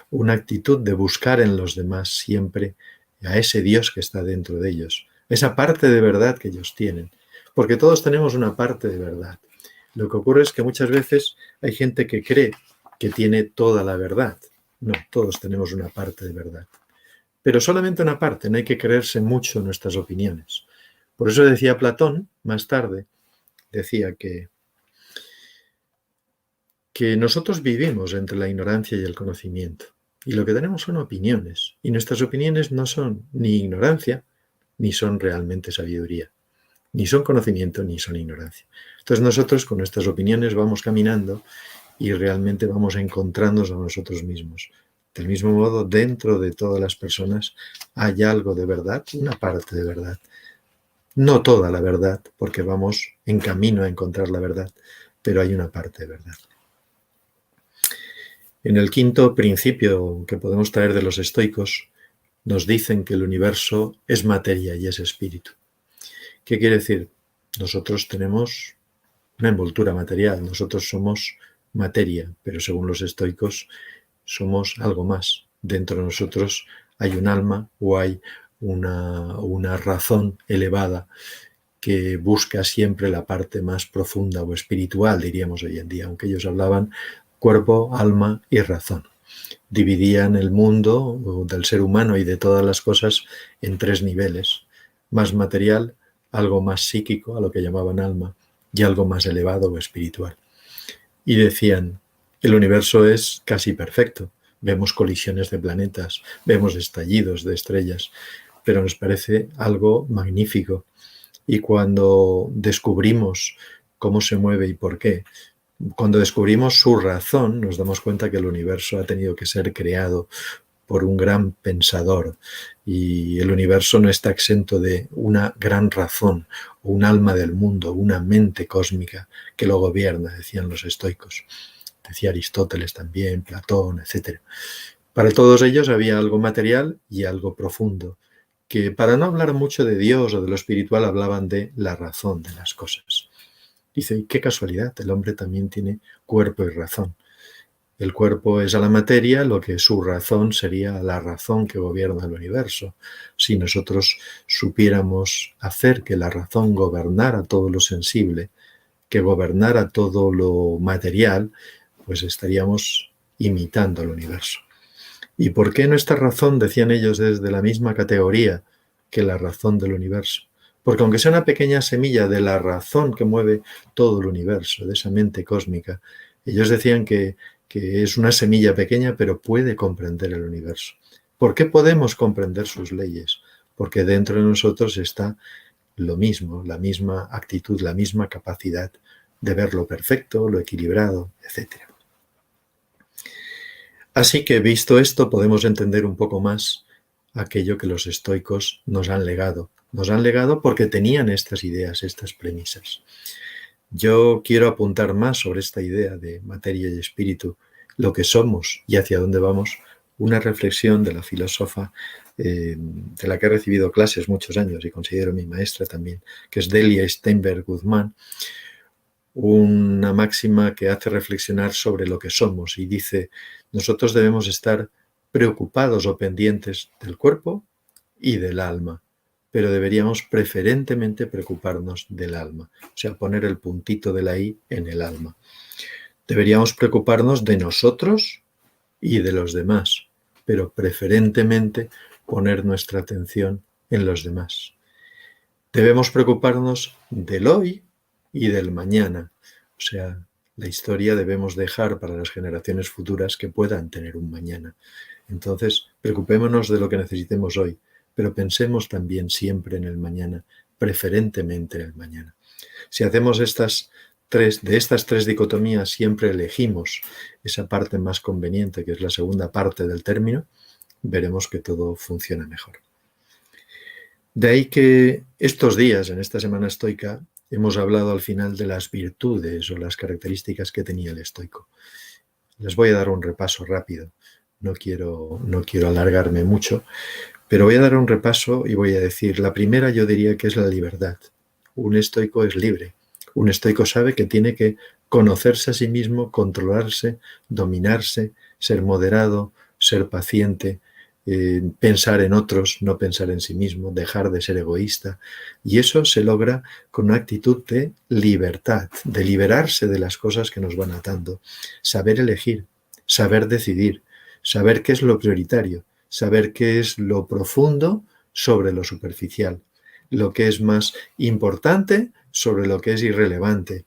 una actitud de buscar en los demás siempre a ese Dios que está dentro de ellos, esa parte de verdad que ellos tienen, porque todos tenemos una parte de verdad. Lo que ocurre es que muchas veces hay gente que cree que tiene toda la verdad. No, todos tenemos una parte de verdad, pero solamente una parte, no hay que creerse mucho en nuestras opiniones. Por eso decía Platón, más tarde, decía que nosotros vivimos entre la ignorancia y el conocimiento. Y lo que tenemos son opiniones. Y nuestras opiniones no son ni ignorancia, ni son realmente sabiduría. Ni son conocimiento, ni son ignorancia. Entonces nosotros con nuestras opiniones vamos caminando y realmente vamos encontrándonos a nosotros mismos. Del mismo modo, dentro de todas las personas hay algo de verdad, una parte de verdad. No toda la verdad, porque vamos en camino a encontrar la verdad, pero hay una parte de verdad. En el quinto principio que podemos traer de los estoicos, nos dicen que el universo es materia y es espíritu. ¿Qué quiere decir? Nosotros tenemos una envoltura material, nosotros somos materia, pero según los estoicos somos algo más. Dentro de nosotros hay un alma o hay una razón elevada que busca siempre la parte más profunda o espiritual, diríamos hoy en día, aunque ellos hablaban cuerpo, alma y razón. Dividían el mundo del ser humano y de todas las cosas en 3 niveles. Más material, algo más psíquico, a lo que llamaban alma, y algo más elevado o espiritual. Y decían, el universo es casi perfecto. Vemos colisiones de planetas, vemos estallidos de estrellas, pero nos parece algo magnífico. Y cuando descubrimos cómo se mueve y por qué, cuando descubrimos su razón, nos damos cuenta que el universo ha tenido que ser creado por un gran pensador y el universo no está exento de una gran razón, un alma del mundo, una mente cósmica que lo gobierna, decían los estoicos. Decía Aristóteles también, Platón, etc. Para todos ellos había algo material y algo profundo, que para no hablar mucho de Dios o de lo espiritual hablaban de la razón de las cosas. Dice, y qué casualidad, el hombre también tiene cuerpo y razón. El cuerpo es a la materia, lo que su razón sería la razón que gobierna el universo. Si nosotros supiéramos hacer que la razón gobernara todo lo sensible, que gobernara todo lo material, pues estaríamos imitando al universo. ¿Y por qué nuestra razón, decían ellos, es de la misma categoría que la razón del universo? Porque aunque sea una pequeña semilla de la razón que mueve todo el universo, de esa mente cósmica, ellos decían que es una semilla pequeña, pero puede comprender el universo. ¿Por qué podemos comprender sus leyes? Porque dentro de nosotros está lo mismo, la misma actitud, la misma capacidad de ver lo perfecto, lo equilibrado, etc. Así que, visto esto, podemos entender un poco más aquello que los estoicos nos han legado. Nos han legado porque tenían estas ideas, estas premisas. Yo quiero apuntar más sobre esta idea de materia y espíritu, lo que somos y hacia dónde vamos, una reflexión de la filósofa de la que he recibido clases muchos años y considero mi maestra también, que es Delia Steinberg Guzmán, una máxima que hace reflexionar sobre lo que somos y dice: nosotros debemos estar preocupados o pendientes del cuerpo y del alma, pero deberíamos preferentemente preocuparnos del alma, o sea, poner el puntito de la I en el alma. Deberíamos preocuparnos de nosotros y de los demás, pero preferentemente poner nuestra atención en los demás. Debemos preocuparnos del hoy y del mañana, o sea, la historia debemos dejar para las generaciones futuras que puedan tener un mañana. Entonces, preocupémonos de lo que necesitemos hoy, pero pensemos también siempre en el mañana, preferentemente en el mañana. Si hacemos de estas tres dicotomías siempre elegimos esa parte más conveniente, que es la segunda parte del término, veremos que todo funciona mejor. De ahí que estos días, en esta semana estoica, hemos hablado al final de las virtudes o las características que tenía el estoico. Les voy a dar un repaso rápido. No quiero alargarme mucho, pero voy a dar un repaso y voy a decir, la primera yo diría que es la libertad. Un estoico es libre. Un estoico sabe que tiene que conocerse a sí mismo, controlarse, dominarse, ser moderado, ser paciente, pensar en otros, no pensar en sí mismo, dejar de ser egoísta. Y eso se logra con una actitud de libertad, de liberarse de las cosas que nos van atando. Saber elegir, saber decidir, saber qué es lo prioritario, saber qué es lo profundo sobre lo superficial, lo que es más importante sobre lo que es irrelevante,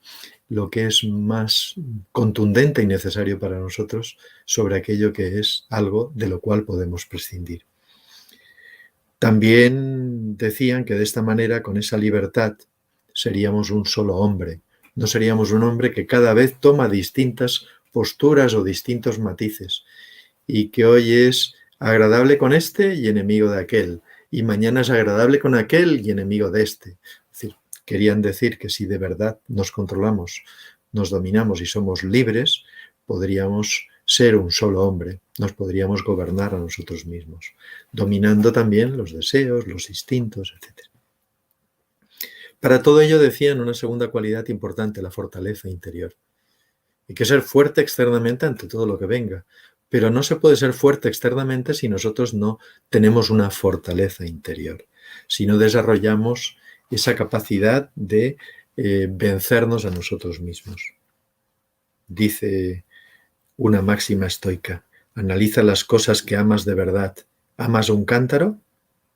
lo que es más contundente y necesario para nosotros sobre aquello que es algo de lo cual podemos prescindir. También decían que de esta manera, con esa libertad, seríamos un solo hombre. No seríamos un hombre que cada vez toma distintas posturas o distintos matices y que hoy es agradable con este y enemigo de aquel, y mañana es agradable con aquel y enemigo de este. Es decir, querían decir que si de verdad nos controlamos, nos dominamos y somos libres, podríamos ser un solo hombre, nos podríamos gobernar a nosotros mismos, dominando también los deseos, los instintos, etc. Para todo ello decían una segunda cualidad importante, la fortaleza interior. Hay que ser fuerte externamente ante todo lo que venga, pero no se puede ser fuerte externamente si nosotros no tenemos una fortaleza interior, si no desarrollamos esa capacidad de vencernos a nosotros mismos. Dice una máxima estoica: analiza las cosas que amas de verdad. ¿Amas un cántaro?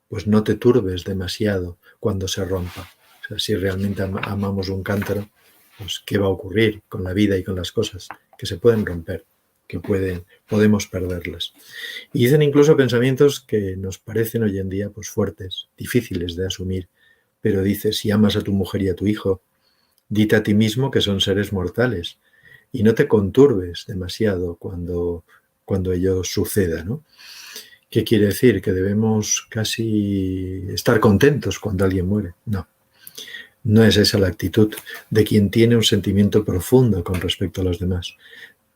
Pues no te turbes demasiado cuando se rompa. O sea, si realmente amamos un cántaro, pues ¿qué va a ocurrir con la vida y con las cosas? Que se pueden romper, que podemos perderlas. Y dicen incluso pensamientos que nos parecen hoy en día pues fuertes, difíciles de asumir, pero dice: si amas a tu mujer y a tu hijo, dite a ti mismo que son seres mortales y no te conturbes demasiado cuando ello suceda, ¿no? ¿Qué quiere decir? ¿Que debemos casi estar contentos cuando alguien muere? No. No es esa la actitud de quien tiene un sentimiento profundo con respecto a los demás,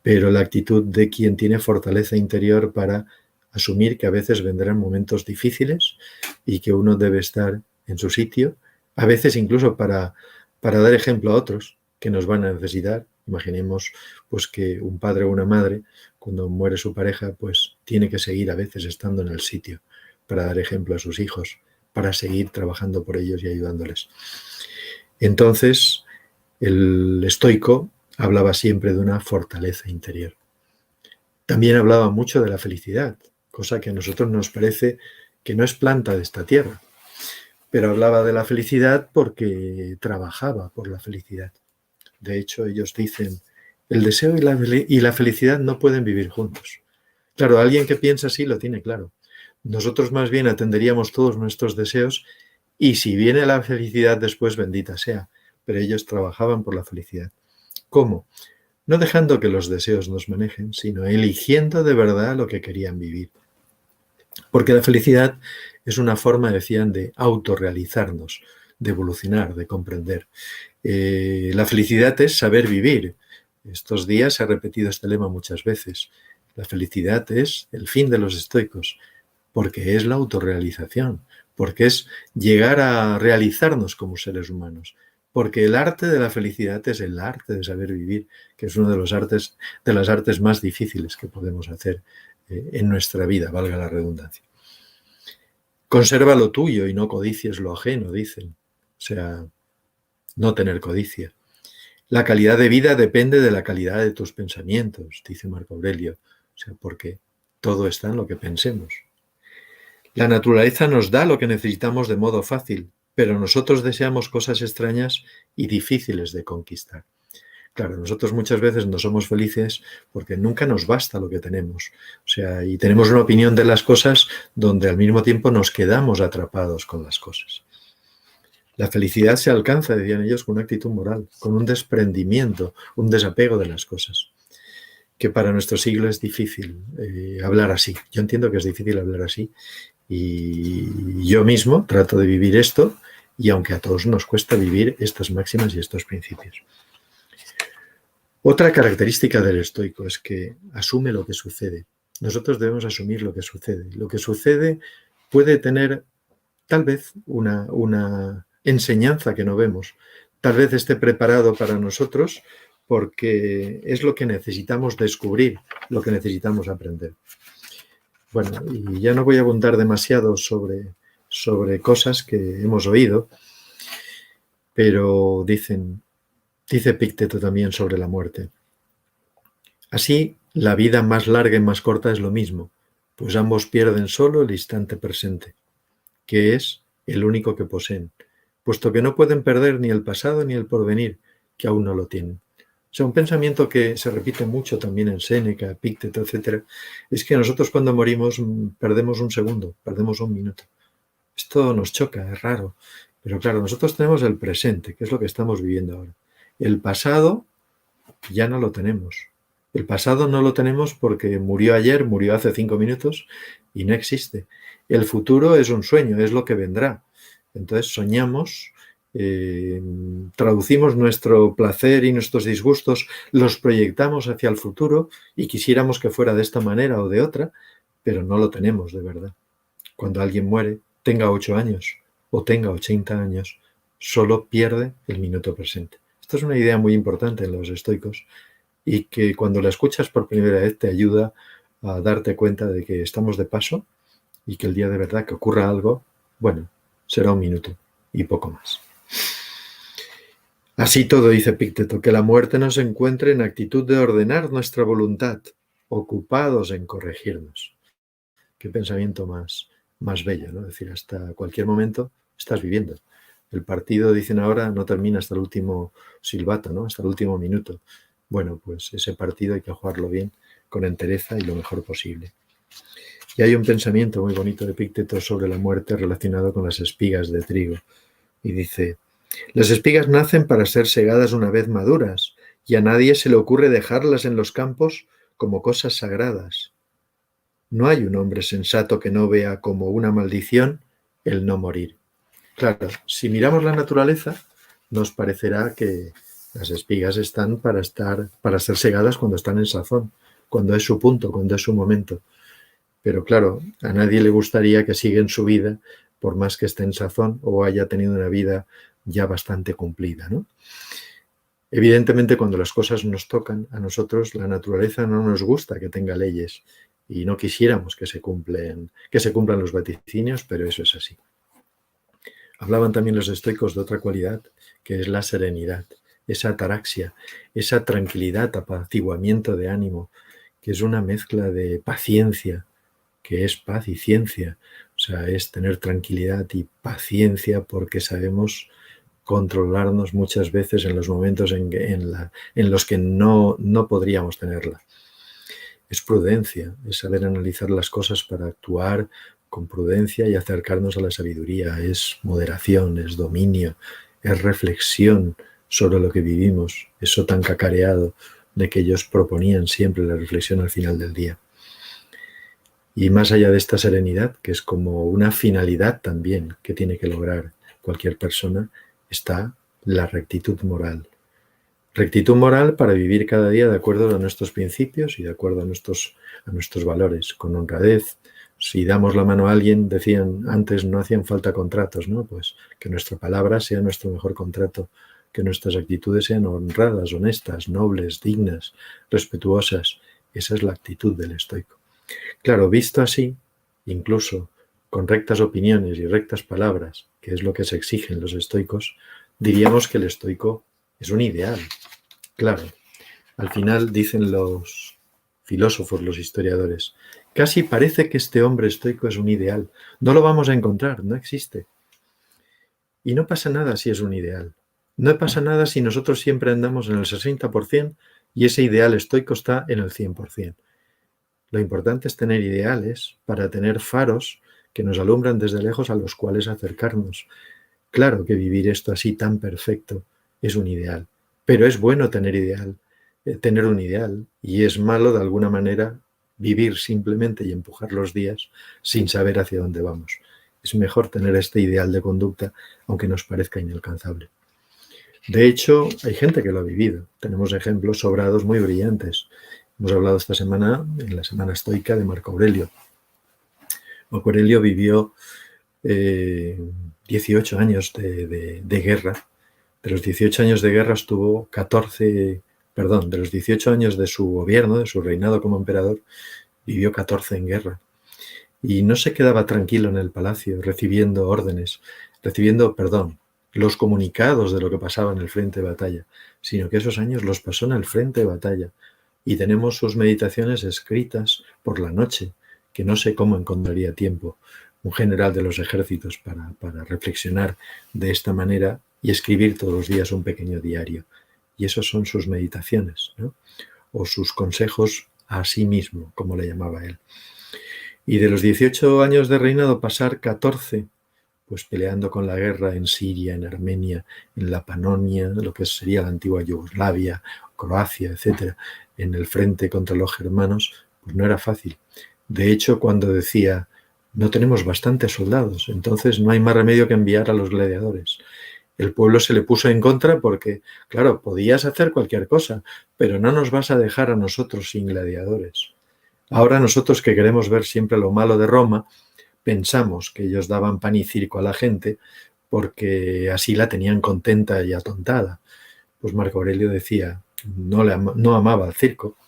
pero la actitud de quien tiene fortaleza interior para asumir que a veces vendrán momentos difíciles y que uno debe estar en su sitio, a veces incluso para dar ejemplo a otros que nos van a necesitar. Imaginemos pues que un padre o una madre, cuando muere su pareja, pues tiene que seguir a veces estando en el sitio para dar ejemplo a sus hijos, para seguir trabajando por ellos y ayudándoles. Entonces, el estoico hablaba siempre de una fortaleza interior. También hablaba mucho de la felicidad. cosa que a nosotros nos parece que no es planta de esta tierra. Pero hablaba de la felicidad porque trabajaba por la felicidad. De hecho, ellos dicen, el deseo y la felicidad no pueden vivir juntos. Claro, alguien que piensa así lo tiene claro. Nosotros más bien atenderíamos todos nuestros deseos y si viene la felicidad después, bendita sea. Pero ellos trabajaban por la felicidad. ¿Cómo? No dejando que los deseos nos manejen, sino eligiendo de verdad lo que querían vivir. Porque la felicidad es una forma, decían, de autorrealizarnos, de evolucionar, de comprender. La felicidad es saber vivir. Estos días se ha repetido este lema muchas veces. La felicidad es el fin de los estoicos, porque es la autorrealización, porque es llegar a realizarnos como seres humanos. Porque el arte de la felicidad es el arte de saber vivir, que es uno de las artes más difíciles que podemos hacer en nuestra vida, valga la redundancia. Conserva lo tuyo y no codicies lo ajeno, dicen. O sea, no tener codicia. La calidad de vida depende de la calidad de tus pensamientos, dice Marco Aurelio. O sea, porque todo está en lo que pensemos. La naturaleza nos da lo que necesitamos de modo fácil, pero nosotros deseamos cosas extrañas y difíciles de conquistar. Claro, nosotros muchas veces no somos felices porque nunca nos basta lo que tenemos. O sea, y tenemos una opinión de las cosas donde al mismo tiempo nos quedamos atrapados con las cosas. La felicidad se alcanza, decían ellos, con una actitud moral, con un desprendimiento, un desapego de las cosas, que para nuestro siglo es difícil hablar así. Yo entiendo que es difícil hablar así y yo mismo trato de vivir esto y aunque a todos nos cuesta vivir estas máximas y estos principios. Otra característica del estoico es que asume lo que sucede. Nosotros debemos asumir lo que sucede. Lo que sucede puede tener tal vez una enseñanza que no vemos. Tal vez esté preparado para nosotros porque es lo que necesitamos descubrir, lo que necesitamos aprender. Bueno, y ya no voy a abundar demasiado sobre cosas que hemos oído, pero dice Epicteto también sobre la muerte. Así, la vida más larga y más corta es lo mismo, pues ambos pierden solo el instante presente, que es el único que poseen, puesto que no pueden perder ni el pasado ni el porvenir, que aún no lo tienen. O sea, un pensamiento que se repite mucho también en Séneca, Epicteto, etc., es que nosotros cuando morimos perdemos un segundo, perdemos un minuto. Esto nos choca, es raro, pero claro, nosotros tenemos el presente, que es lo que estamos viviendo ahora. El pasado ya no lo tenemos. El pasado no lo tenemos porque murió ayer, murió hace 5 minutos y no existe. El futuro es un sueño, es lo que vendrá. Entonces soñamos, traducimos nuestro placer y nuestros disgustos, los proyectamos hacia el futuro y quisiéramos que fuera de esta manera o de otra, pero no lo tenemos de verdad. Cuando alguien muere, tenga 8 años o tenga 80 años, solo pierde el minuto presente. Esto es una idea muy importante en los estoicos y que cuando la escuchas por primera vez te ayuda a darte cuenta de que estamos de paso y que el día de verdad que ocurra algo, bueno, será un minuto y poco más. Así todo, dice Epicteto, que la muerte nos encuentre en actitud de ordenar nuestra voluntad, ocupados en corregirnos. Qué pensamiento más bello, ¿no? Es decir, hasta cualquier momento estás viviendo. El partido, dicen ahora, no termina hasta el último silbato, ¿no? Hasta el último minuto. Bueno, pues ese partido hay que jugarlo bien, con entereza y lo mejor posible. Y hay un pensamiento muy bonito de Epicteto sobre la muerte relacionado con las espigas de trigo. Y dice, las espigas nacen para ser segadas una vez maduras, y a nadie se le ocurre dejarlas en los campos como cosas sagradas. No hay un hombre sensato que no vea como una maldición el no morir. Claro, si miramos la naturaleza, nos parecerá que las espigas están para ser segadas cuando están en sazón, cuando es su punto, cuando es su momento. Pero claro, a nadie le gustaría que siga en su vida, por más que esté en sazón o haya tenido una vida ya bastante cumplida, ¿no? Evidentemente, cuando las cosas nos tocan a nosotros, la naturaleza no nos gusta que tenga leyes y no quisiéramos que se cumplan los vaticinios, pero eso es así. Hablaban también los estoicos de otra cualidad, que es la serenidad, esa ataraxia, esa tranquilidad, apaciguamiento de ánimo, que es una mezcla de paciencia, que es paz y ciencia. O sea, es tener tranquilidad y paciencia porque sabemos controlarnos muchas veces en los momentos en los que no podríamos tenerla. Es prudencia, es saber analizar las cosas para actuar con prudencia y acercarnos a la sabiduría. Es moderación, es dominio, es reflexión sobre lo que vivimos. Eso tan cacareado de que ellos proponían siempre la reflexión al final del día. Y más allá de esta serenidad, que es como una finalidad también que tiene que lograr cualquier persona, está la rectitud moral. Rectitud moral para vivir cada día de acuerdo a nuestros principios y de acuerdo a nuestros valores, con honradez. Si damos la mano a alguien, decían antes, no hacían falta contratos, ¿no? Pues que nuestra palabra sea nuestro mejor contrato, que nuestras actitudes sean honradas, honestas, nobles, dignas, respetuosas. Esa es la actitud del estoico. Claro, visto así, incluso con rectas opiniones y rectas palabras, que es lo que se exige en los estoicos, diríamos que el estoico es un ideal. Claro, al final dicen los filósofos, los historiadores, casi parece que este hombre estoico es un ideal. No lo vamos a encontrar, no existe. Y no pasa nada si es un ideal. No pasa nada si nosotros siempre andamos en el 60% y ese ideal estoico está en el 100%. Lo importante es tener ideales para tener faros que nos alumbran desde lejos a los cuales acercarnos. Claro que vivir esto así tan perfecto es un ideal, pero es bueno tener un ideal, y es malo de alguna manera vivir simplemente y empujar los días sin saber hacia dónde vamos. Es mejor tener este ideal de conducta, aunque nos parezca inalcanzable. De hecho, hay gente que lo ha vivido. Tenemos ejemplos sobrados muy brillantes. Hemos hablado esta semana, en la semana estoica, de Marco Aurelio. Marco Aurelio vivió 18 años de guerra. De los 18 años de guerra estuvo de los 18 años de su gobierno, de su reinado como emperador, vivió 14 en guerra. Y no se quedaba tranquilo en el palacio recibiendo los comunicados de lo que pasaba en el frente de batalla, sino que esos años los pasó en el frente de batalla. Y tenemos sus meditaciones escritas por la noche, que no sé cómo encontraría tiempo un general de los ejércitos para reflexionar de esta manera y escribir todos los días un pequeño diario. Y esos son sus meditaciones, ¿no? O sus consejos a sí mismo, como le llamaba él. Y de los 18 años de reinado pasar 14, pues peleando con la guerra en Siria, en Armenia, en la Panonia, lo que sería la antigua Yugoslavia, Croacia, etcétera, en el frente contra los germanos, pues no era fácil. De hecho, cuando decía, no tenemos bastantes soldados, entonces no hay más remedio que enviar a los gladiadores. El pueblo se le puso en contra porque, claro, podías hacer cualquier cosa, pero no nos vas a dejar a nosotros sin gladiadores. Ahora nosotros, que queremos ver siempre lo malo de Roma, pensamos que ellos daban pan y circo a la gente porque así la tenían contenta y atontada. Pues Marco Aurelio decía, no amaba el circo,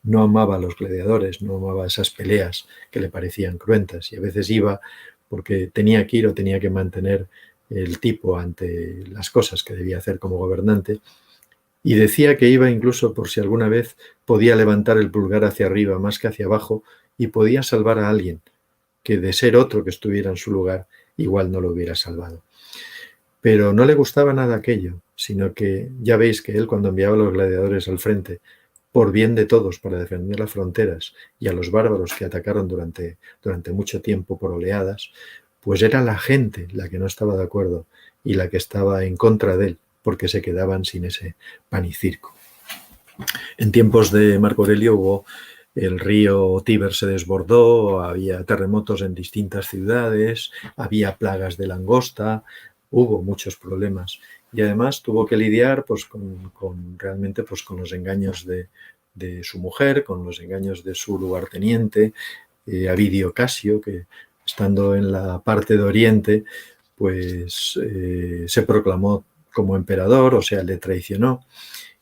no amaba a los gladiadores, no amaba esas peleas que le parecían cruentas, y a veces iba porque tenía que ir o tenía que mantener el tipo ante las cosas que debía hacer como gobernante, y decía que iba incluso por si alguna vez podía levantar el pulgar hacia arriba más que hacia abajo y podía salvar a alguien que, de ser otro que estuviera en su lugar, igual no lo hubiera salvado. Pero no le gustaba nada aquello, sino que ya veis que él, cuando enviaba a los gladiadores al frente, por bien de todos, para defender las fronteras, y a los bárbaros que atacaron durante mucho tiempo por oleadas, pues era la gente la que no estaba de acuerdo y la que estaba en contra de él, porque se quedaban sin ese pan y circo. En tiempos de Marco Aurelio el río Tíber se desbordó, había terremotos en distintas ciudades, había plagas de langosta, hubo muchos problemas, y además tuvo que lidiar pues, realmente con los engaños de su mujer, con los engaños de su lugarteniente, Avidio Casio, que estando en la parte de Oriente, pues se proclamó como emperador, o sea, le traicionó,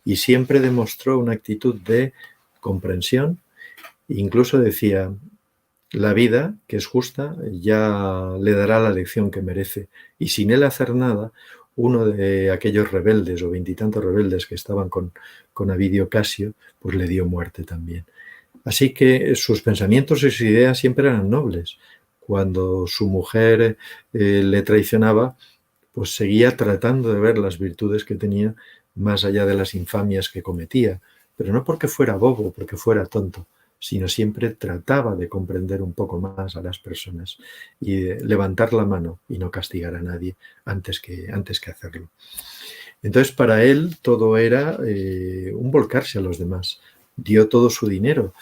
y siempre demostró una actitud de comprensión. Incluso decía, la vida, que es justa, ya le dará la lección que merece, y sin él hacer nada, uno de aquellos rebeldes o veintitantos rebeldes que estaban con Avidio Casio, pues le dio muerte también. Así que sus pensamientos y sus ideas siempre eran nobles. Cuando su mujer le traicionaba, pues seguía tratando de ver las virtudes que tenía más allá de las infamias que cometía, pero no porque fuera bobo, porque fuera tonto, sino siempre trataba de comprender un poco más a las personas y de levantar la mano y no castigar a nadie antes que hacerlo. Entonces, para él todo era un volcarse a los demás. Dio todo su dinero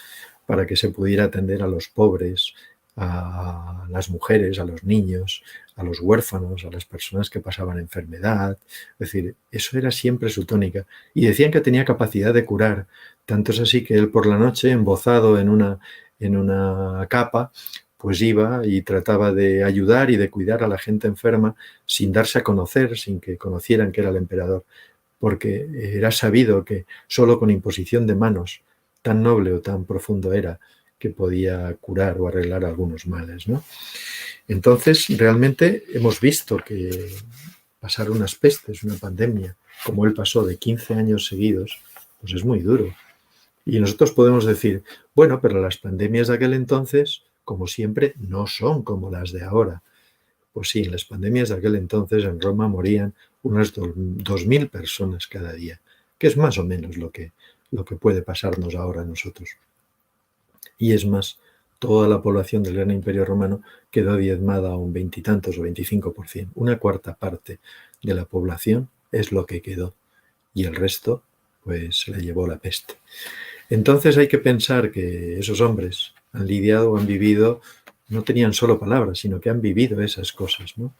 para que se pudiera atender a los pobres, a las mujeres, a los niños, a los huérfanos, a las personas que pasaban enfermedad. Es decir, eso era siempre su tónica. Y decían que tenía capacidad de curar. Tanto es así que él por la noche, embozado en una capa, pues iba y trataba de ayudar y de cuidar a la gente enferma sin darse a conocer, sin que conocieran que era el emperador, porque era sabido que solo con imposición de manos, tan noble o tan profundo era, que podía curar o arreglar algunos males, ¿no? Entonces, realmente hemos visto que pasar unas pestes, una pandemia, como él pasó de 15 años seguidos, pues es muy duro. Y nosotros podemos decir, bueno, pero las pandemias de aquel entonces, como siempre, no son como las de ahora. Pues sí, en las pandemias de aquel entonces en Roma morían unas 2.000 personas cada día, que es más o menos lo que puede pasarnos ahora a nosotros. Y es más, toda la población del Gran Imperio Romano quedó diezmada a un veintitantos o 25%. Una cuarta parte de la población es lo que quedó y el resto pues se la llevó la peste. Entonces hay que pensar que esos hombres han lidiado o han vivido, no tenían solo palabras, sino que han vivido esas cosas, ¿no?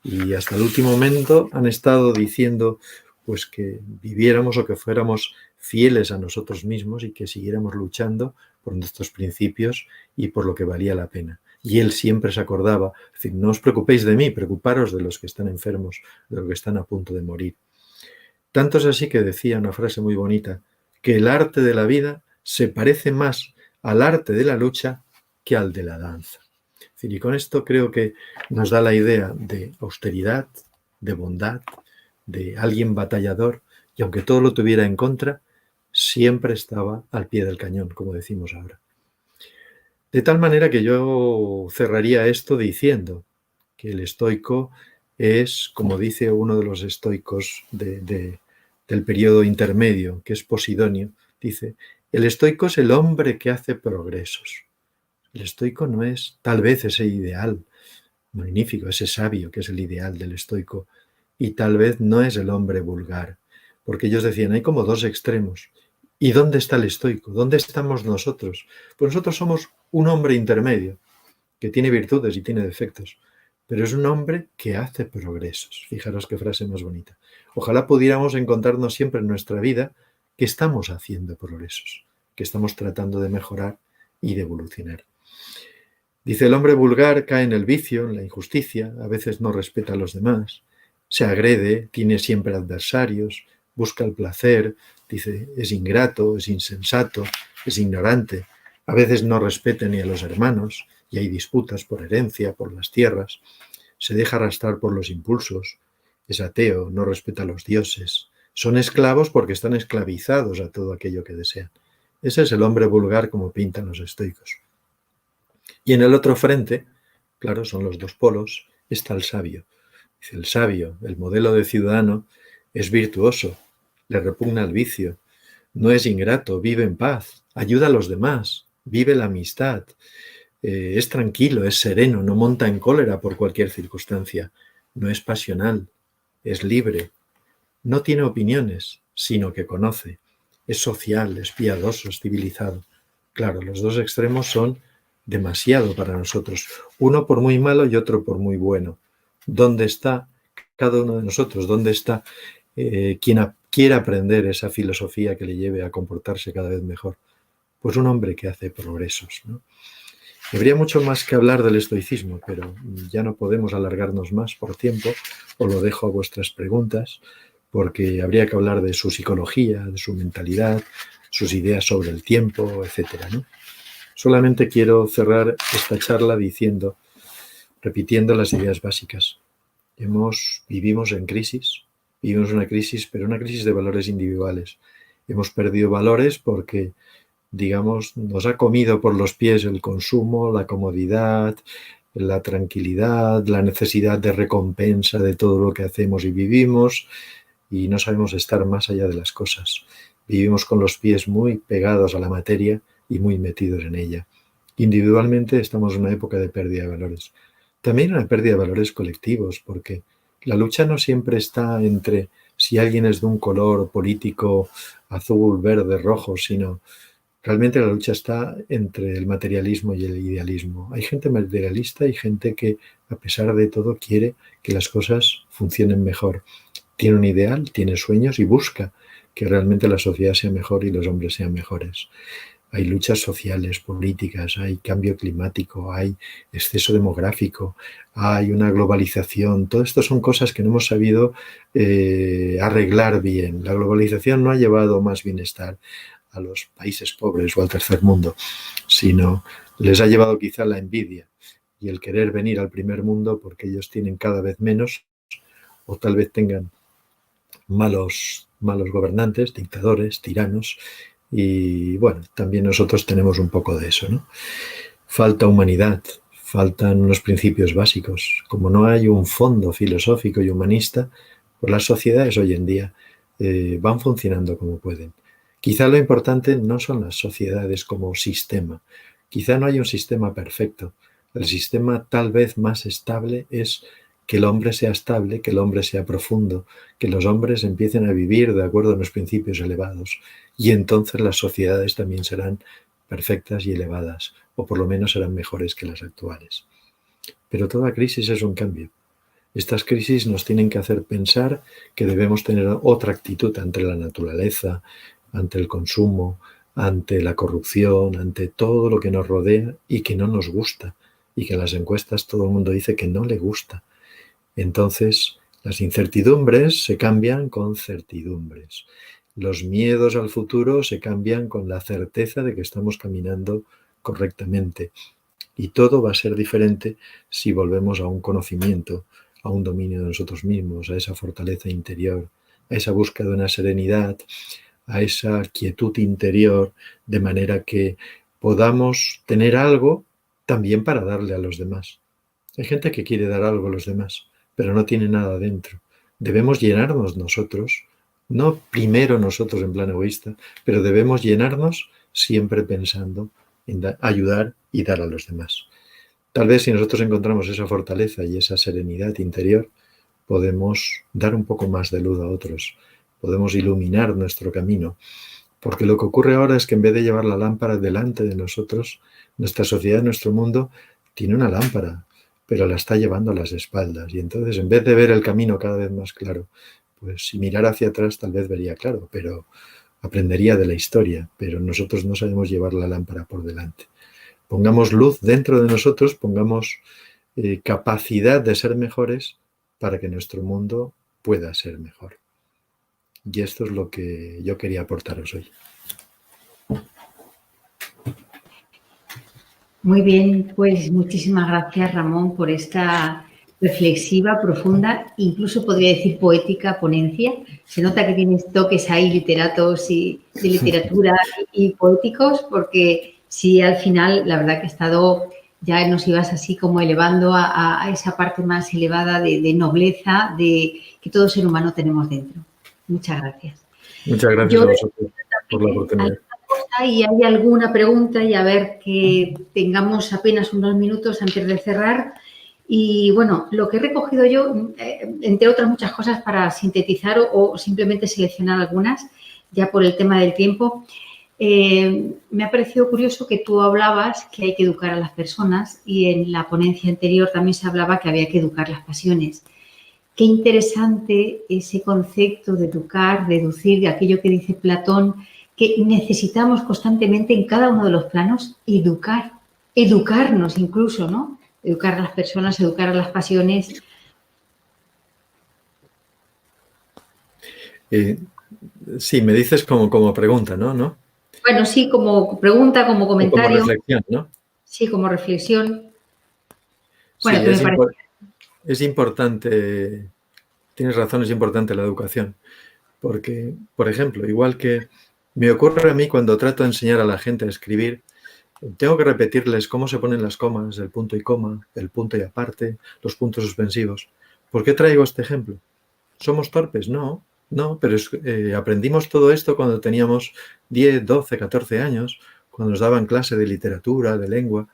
Y hasta el último momento han estado diciendo pues que viviéramos o que fuéramos fieles a nosotros mismos y que siguiéramos luchando por nuestros principios y por lo que valía la pena. Y él siempre se acordaba, es decir, no os preocupéis de mí, preocuparos de los que están enfermos, de los que están a punto de morir. Tanto es así que decía una frase muy bonita, que el arte de la vida se parece más al arte de la lucha que al de la danza. Es decir, y con esto creo que nos da la idea de austeridad, de bondad, de alguien batallador, y aunque todo lo tuviera en contra, siempre estaba al pie del cañón, como decimos ahora. De tal manera que yo cerraría esto diciendo que el estoico es, como dice uno de los estoicos del periodo intermedio, que es Posidonio, dice, el estoico es el hombre que hace progresos. El estoico no es tal vez ese ideal magnífico, ese sabio que es el ideal del estoico, y tal vez no es el hombre vulgar, porque ellos decían, hay como dos extremos. ¿Y dónde está el estoico? ¿Dónde estamos nosotros? Pues nosotros somos un hombre intermedio, que tiene virtudes y tiene defectos, pero es un hombre que hace progresos. Fijaros qué frase más bonita. Ojalá pudiéramos encontrarnos siempre en nuestra vida que estamos haciendo progresos, que estamos tratando de mejorar y de evolucionar. Dice, el hombre vulgar cae en el vicio, en la injusticia, a veces no respeta a los demás, se agrede, tiene siempre adversarios, busca el placer, dice, es ingrato, es insensato, es ignorante, a veces no respeta ni a los hermanos y hay disputas por herencia, por las tierras, se deja arrastrar por los impulsos, es ateo, no respeta a los dioses, son esclavos porque están esclavizados a todo aquello que desean. Ese es el hombre vulgar como pintan los estoicos. Y en el otro frente, claro, son los dos polos, está el sabio. Dice, el sabio, el modelo de ciudadano, es virtuoso, le repugna el vicio, no es ingrato, vive en paz, ayuda a los demás, vive la amistad, es tranquilo, es sereno, no monta en cólera por cualquier circunstancia, no es pasional, es libre, no tiene opiniones, sino que conoce, es social, es piadoso, es civilizado. Claro, los dos extremos son demasiado para nosotros, uno por muy malo y otro por muy bueno. ¿Dónde está cada uno de nosotros? ¿Dónde está quien quiera aprender esa filosofía que le lleve a comportarse cada vez mejor? Pues un hombre que hace progresos, ¿no? Habría mucho más que hablar del estoicismo, pero ya no podemos alargarnos más por tiempo, os lo dejo a vuestras preguntas, porque habría que hablar de su psicología, de su mentalidad, sus ideas sobre el tiempo, etcétera, ¿no? Solamente quiero cerrar esta charla diciendo, repitiendo las ideas básicas. Vivimos en crisis, vivimos una crisis, pero una crisis de valores individuales. Hemos perdido valores porque digamos, nos ha comido por los pies el consumo, la comodidad, la tranquilidad, la necesidad de recompensa de todo lo que hacemos y vivimos, y no sabemos estar más allá de las cosas. Vivimos con los pies muy pegados a la materia y muy metidos en ella. Individualmente estamos en una época de pérdida de valores. También una pérdida de valores colectivos, porque la lucha no siempre está entre si alguien es de un color político azul, verde, rojo, sino realmente la lucha está entre el materialismo y el idealismo. Hay gente materialista y gente que, a pesar de todo, quiere que las cosas funcionen mejor. Tiene un ideal, tiene sueños y busca que realmente la sociedad sea mejor y los hombres sean mejores. Hay luchas sociales, políticas, hay cambio climático, hay exceso demográfico, hay una globalización. Todo esto son cosas que no hemos sabido arreglar bien. La globalización no ha llevado más bienestar a los países pobres o al tercer mundo, sino les ha llevado quizá la envidia y el querer venir al primer mundo porque ellos tienen cada vez menos o tal vez tengan malos gobernantes, dictadores, tiranos. Y bueno, también nosotros tenemos un poco de eso, ¿no? Falta humanidad, faltan unos principios básicos. Como no hay un fondo filosófico y humanista, pues las sociedades hoy en día van funcionando como pueden. Quizá lo importante no son las sociedades como sistema. Quizá no hay un sistema perfecto. El sistema tal vez más estable es que el hombre sea estable, que el hombre sea profundo, que los hombres empiecen a vivir de acuerdo a unos principios elevados. Y entonces las sociedades también serán perfectas y elevadas, o por lo menos serán mejores que las actuales. Pero toda crisis es un cambio. Estas crisis nos tienen que hacer pensar que debemos tener otra actitud ante la naturaleza, ante el consumo, ante la corrupción, ante todo lo que nos rodea y que no nos gusta, y que en las encuestas todo el mundo dice que no le gusta. Entonces, las incertidumbres se cambian con certidumbres. Los miedos al futuro se cambian con la certeza de que estamos caminando correctamente. Y todo va a ser diferente si volvemos a un conocimiento, a un dominio de nosotros mismos, a esa fortaleza interior, a esa búsqueda de una serenidad, a esa quietud interior, de manera que podamos tener algo también para darle a los demás. Hay gente que quiere dar algo a los demás, pero no tiene nada dentro. Debemos llenarnos nosotros, no primero nosotros en plan egoísta, pero debemos llenarnos siempre pensando en ayudar y dar a los demás. Tal vez si nosotros encontramos esa fortaleza y esa serenidad interior, podemos dar un poco más de luz a otros, podemos iluminar nuestro camino, porque lo que ocurre ahora es que en vez de llevar la lámpara delante de nosotros, nuestra sociedad, nuestro mundo, tiene una lámpara, pero la está llevando a las espaldas. Y entonces, en vez de ver el camino cada vez más claro, pues si mirara hacia atrás tal vez vería claro, pero aprendería de la historia, pero nosotros no sabemos llevar la lámpara por delante. Pongamos luz dentro de nosotros, pongamos capacidad de ser mejores para que nuestro mundo pueda ser mejor. Y esto es lo que yo quería aportaros hoy. Muy bien, pues muchísimas gracias, Ramón, por esta reflexiva, profunda, incluso podría decir poética ponencia. Se nota que tienes toques ahí literatos y de literatura y poéticos, porque sí, al final, la verdad que he estado, ya nos ibas así como elevando a esa parte más elevada de nobleza de que todo ser humano tenemos dentro. Muchas gracias. Muchas gracias a vosotros por la oportunidad. Y hay alguna pregunta y a ver que tengamos apenas unos minutos antes de cerrar. Y bueno, lo que he recogido yo, entre otras muchas cosas para sintetizar o simplemente seleccionar algunas, ya por el tema del tiempo, me ha parecido curioso que tú hablabas que hay que educar a las personas y en la ponencia anterior también se hablaba que había que educar las pasiones. Qué interesante ese concepto de educar, deducir de aquello que dice Platón, que necesitamos constantemente en cada uno de los planos educarnos incluso, ¿no? Educar a las personas, educar a las pasiones. Sí, me dices como pregunta, ¿no? Bueno, sí, como pregunta, como comentario. O como reflexión, ¿no? Sí, como reflexión. Bueno, sí, que me parece. Es importante, tienes razón, es importante la educación. Porque, por ejemplo, igual que Me ocurre a mí cuando trato de enseñar a la gente a escribir, tengo que repetirles cómo se ponen las comas, el punto y coma, el punto y aparte, los puntos suspensivos. ¿Por qué traigo este ejemplo? ¿Somos torpes? No, no, pero aprendimos todo esto cuando teníamos 10, 12, 14 años, cuando nos daban clase de literatura, de lengua.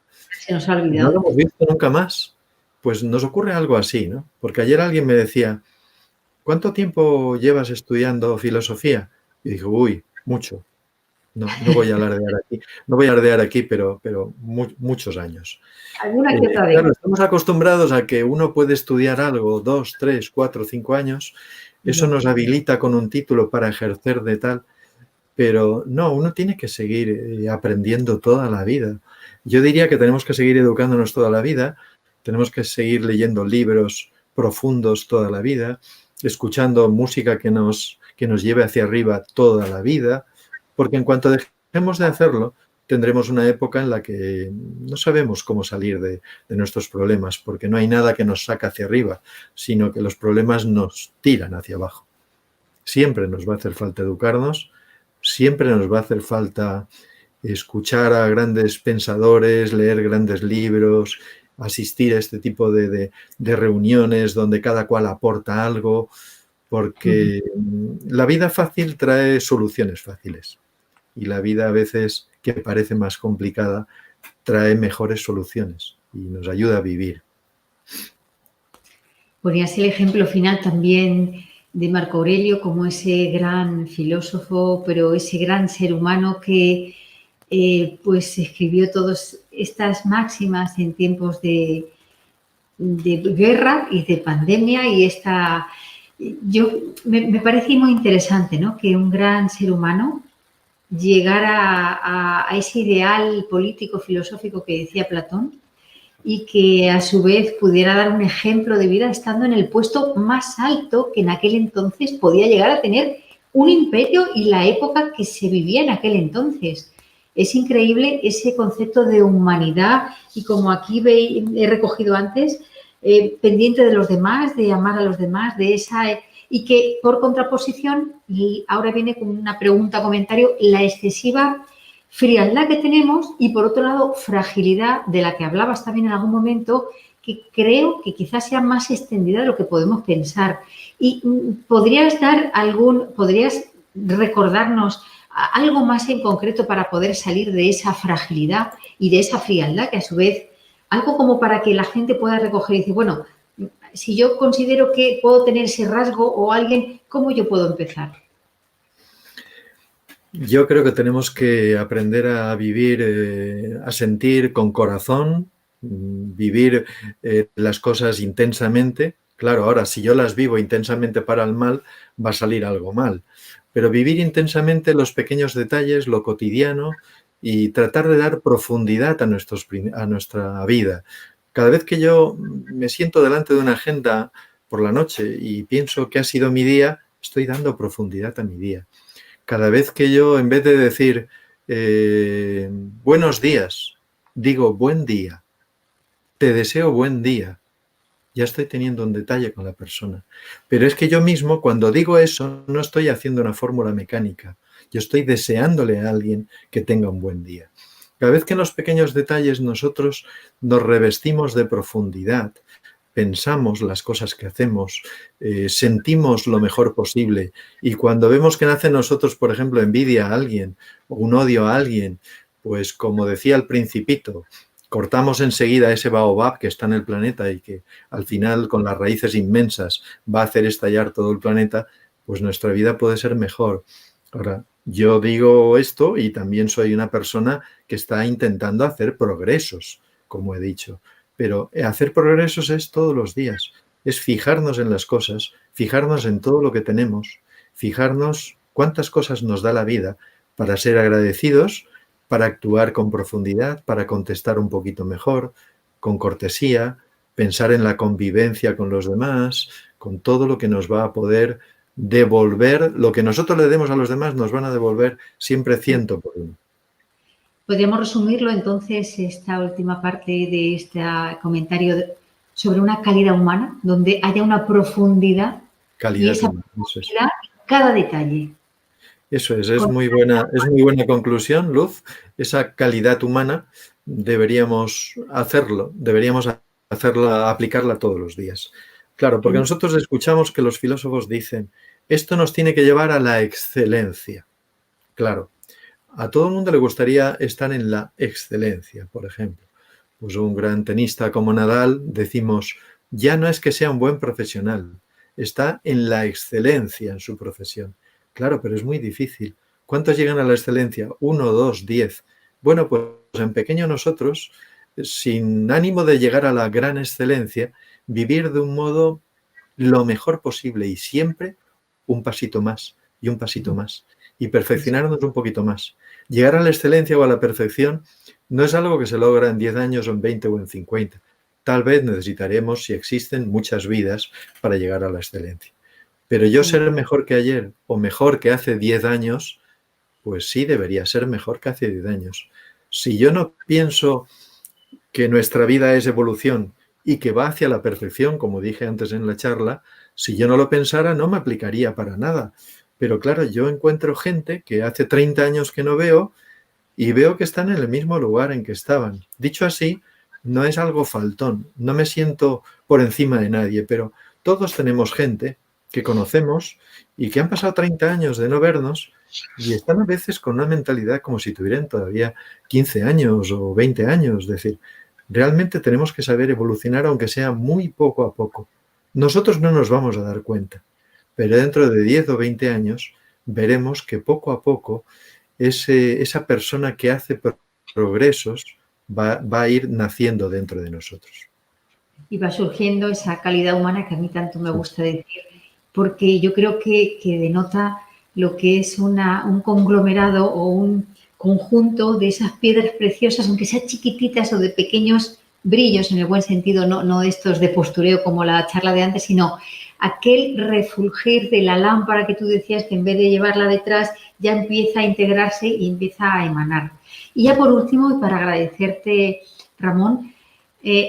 Se nos ha Y no olvidado. lo hemos visto nunca más. Pues nos ocurre algo así, ¿no? Porque ayer alguien me decía, ¿cuánto tiempo llevas estudiando filosofía? Y dije, uy, mucho. No voy a alardear aquí, no voy a alardear aquí, pero muchos años. Alguna que otra vez. Claro, estamos acostumbrados a que uno puede estudiar algo 2, 3, 4, 5 años, eso Ya. nos habilita con un título para ejercer de tal, pero no, uno tiene que seguir aprendiendo toda la vida. Yo diría que tenemos que seguir educándonos toda la vida, tenemos que seguir leyendo libros profundos toda la vida, escuchando música que nos lleve hacia arriba toda la vida, porque en cuanto dejemos de hacerlo, tendremos una época en la que no sabemos cómo salir de nuestros problemas, porque no hay nada que nos saque hacia arriba, sino que los problemas nos tiran hacia abajo. Siempre nos va a hacer falta educarnos, siempre nos va a hacer falta escuchar a grandes pensadores, leer grandes libros, asistir a este tipo de reuniones donde cada cual aporta algo, porque la vida fácil trae soluciones fáciles y la vida a veces que parece más complicada trae mejores soluciones y nos ayuda a vivir. Ponías el ejemplo final también de Marco Aurelio como ese gran filósofo, pero ese gran ser humano que pues escribió todas estas máximas en tiempos de guerra y de pandemia y me parece muy interesante, ¿no? Que un gran ser humano llegara a ese ideal político filosófico que decía Platón y que a su vez pudiera dar un ejemplo de vida estando en el puesto más alto que en aquel entonces podía llegar a tener un imperio y la época que se vivía en aquel entonces. Es increíble ese concepto de humanidad y como aquí he recogido antes, pendiente de los demás, de amar a los demás, de esa... Y que por contraposición, y ahora viene con una pregunta, comentario, la excesiva frialdad que tenemos y por otro lado fragilidad de la que hablabas también en algún momento que creo que quizás sea más extendida de lo que podemos pensar. Y podrías recordarnos algo más en concreto para poder salir de esa fragilidad y de esa frialdad que a su vez, algo como para que la gente pueda recoger y decir, bueno, si yo considero que puedo tener ese rasgo o alguien, ¿cómo yo puedo empezar? Yo creo que tenemos que aprender a vivir, a sentir con corazón, vivir las cosas intensamente. Claro, ahora si yo las vivo intensamente para el mal, va a salir algo mal. Pero vivir intensamente los pequeños detalles, lo cotidiano y tratar de dar profundidad a nuestra vida. Cada vez que yo me siento delante de una agenda por la noche y pienso que ha sido mi día, estoy dando profundidad a mi día. Cada vez que yo, en vez de decir buenos días, digo buen día, te deseo buen día, ya estoy teniendo un detalle con la persona. Pero es que yo mismo, cuando digo eso, no estoy haciendo una fórmula mecánica. Yo estoy deseándole a alguien que tenga un buen día. Cada vez que en los pequeños detalles nosotros nos revestimos de profundidad, pensamos las cosas que hacemos, sentimos lo mejor posible y cuando vemos que nace en nosotros, por ejemplo, envidia a alguien o un odio a alguien, pues como decía el Principito, cortamos enseguida ese baobab que está en el planeta y que al final con las raíces inmensas va a hacer estallar todo el planeta, pues nuestra vida puede ser mejor. Ahora, yo digo esto y también soy una persona que está intentando hacer progresos, como he dicho. Pero hacer progresos es todos los días, es fijarnos en las cosas, fijarnos en todo lo que tenemos, fijarnos cuántas cosas nos da la vida para ser agradecidos, para actuar con profundidad, para contestar un poquito mejor, con cortesía, pensar en la convivencia con los demás, con todo lo que nos va a poder devolver, lo que nosotros le demos a los demás nos van a devolver siempre 100 por 1. Podríamos resumirlo entonces, esta última parte de este comentario sobre una calidad humana, donde haya una profundidad Calidad y esa humana, eso es. profundidad en cada detalle. Eso Con- es muy buena conclusión, Luz. Esa calidad humana deberíamos hacerla, aplicarla todos los días. Claro, porque nosotros escuchamos que los filósofos dicen, esto nos tiene que llevar a la excelencia. Claro, a todo el mundo le gustaría estar en la excelencia, por ejemplo. Pues un gran tenista como Nadal, decimos, ya no es que sea un buen profesional, está en la excelencia en su profesión. Claro, pero es muy difícil. ¿Cuántos llegan a la excelencia? 1, 2, 10. Bueno, pues en pequeño nosotros, sin ánimo de llegar a la gran excelencia, vivir de un modo lo mejor posible y siempre un pasito más y un pasito más y perfeccionarnos un poquito más. Llegar a la excelencia o a la perfección no es algo que se logra en 10 años o en 20 o en 50. Tal vez necesitaremos, si existen, muchas vidas para llegar a la excelencia. Pero yo ser mejor que ayer o mejor que hace 10 años, pues sí debería ser mejor que hace 10 años. Si yo no pienso que nuestra vida es evolución y que va hacia la perfección, como dije antes en la charla, si yo no lo pensara no me aplicaría para nada. Pero claro, yo encuentro gente que hace 30 años que no veo y veo que están en el mismo lugar en que estaban. Dicho así, no es algo faltón, no me siento por encima de nadie, pero todos tenemos gente que conocemos y que han pasado 30 años de no vernos y están a veces con una mentalidad como si tuvieran todavía 15 años o 20 años. Es decir, realmente tenemos que saber evolucionar aunque sea muy poco a poco. Nosotros no nos vamos a dar cuenta, pero dentro de 10 o 20 años veremos que poco a poco esa persona que hace progresos va a ir naciendo dentro de nosotros. y va surgiendo esa calidad humana que a mí tanto me Sí. gusta decir, porque yo creo que denota lo que es un conglomerado o un conjunto de esas piedras preciosas, aunque sean chiquititas o de pequeños brillos en el buen sentido, no estos de postureo como la charla de antes, sino aquel refulgir de la lámpara que tú decías que en vez de llevarla detrás ya empieza a integrarse y empieza a emanar. Y ya por último, y para agradecerte, Ramón,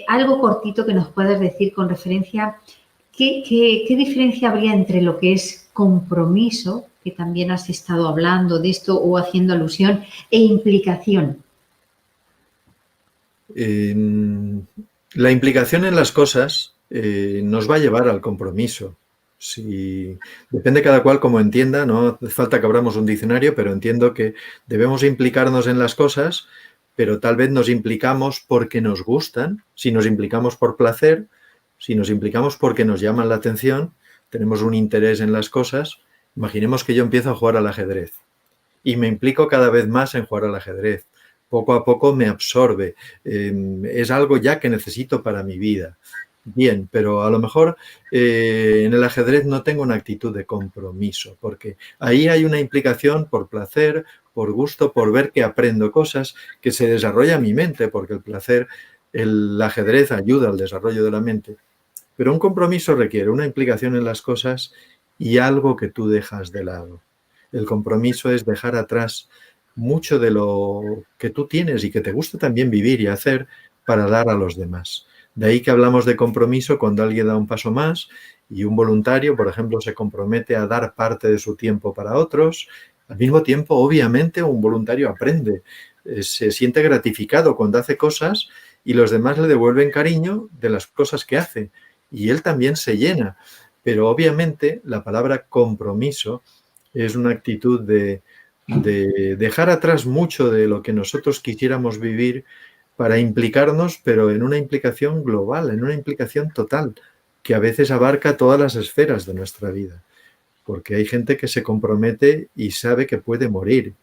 algo cortito que nos puedas decir con referencia, ¿qué diferencia habría entre lo que es compromiso, que también has estado hablando de esto o haciendo alusión, e implicación? La implicación en las cosas nos va a llevar al compromiso. Depende cada cual como entienda, no hace falta que abramos un diccionario, pero entiendo que debemos implicarnos en las cosas, pero tal vez nos implicamos porque nos gustan, si nos implicamos por placer, si nos implicamos porque nos llaman la atención, tenemos un interés en las cosas. Imaginemos que yo empiezo a jugar al ajedrez y me implico cada vez más en jugar al ajedrez. Poco a poco me absorbe. Es algo ya que necesito para mi vida. Bien, pero a lo mejor en el ajedrez no tengo una actitud de compromiso, porque ahí hay una implicación por placer, por gusto, por ver que aprendo cosas, que se desarrolla mi mente, porque el placer, el ajedrez ayuda al desarrollo de la mente. Pero un compromiso requiere una implicación en las cosas y algo que tú dejas de lado. El compromiso es dejar atrás mucho de lo que tú tienes y que te gusta también vivir y hacer para dar a los demás. De ahí que hablamos de compromiso cuando alguien da un paso más y un voluntario, por ejemplo, se compromete a dar parte de su tiempo para otros. Al mismo tiempo, obviamente, un voluntario aprende, se siente gratificado cuando hace cosas y los demás le devuelven cariño de las cosas que hace y él también se llena. Pero obviamente la palabra compromiso es una actitud de dejar atrás mucho de lo que nosotros quisiéramos vivir para implicarnos, pero en una implicación global, en una implicación total, que a veces abarca todas las esferas de nuestra vida. Porque hay gente que se compromete y sabe que puede morir.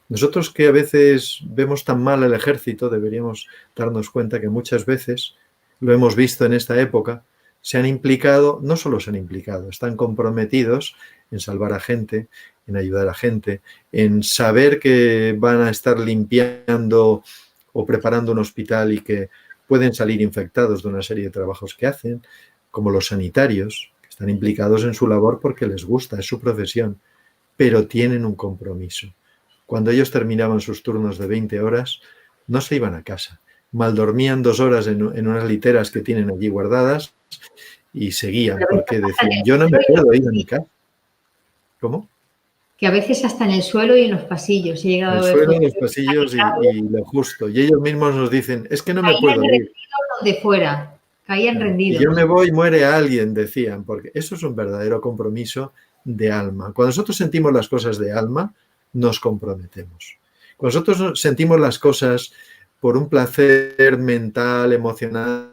Nosotros que a veces vemos tan mal el ejército, deberíamos darnos cuenta que muchas veces, lo hemos visto en esta época, se han implicado, no solo se han implicado, están comprometidos en salvar a gente, en ayudar a gente, en saber que van a estar limpiando o preparando un hospital y que pueden salir infectados de una serie de trabajos que hacen, como los sanitarios, que están implicados en su labor porque les gusta, es su profesión, pero tienen un compromiso. Cuando ellos terminaban sus turnos de 20 horas, no se iban a casa. Maldormían 2 horas en unas literas que tienen allí guardadas y seguían, porque decían, yo no me puedo ir a mi casa. ¿Cómo? que a veces hasta en el suelo y en los pasillos he llegado El a ver suelo, los fotos pasillos y lo justo. Y ellos mismos nos dicen, es que no me caían puedo ir. rendidos donde fuera, caían Claro. Si yo me rendidos. voy, muere alguien, decían, porque eso es un verdadero compromiso de alma. Cuando nosotros sentimos las cosas de alma, nos comprometemos. Cuando nosotros sentimos las cosas por un placer mental, emocional,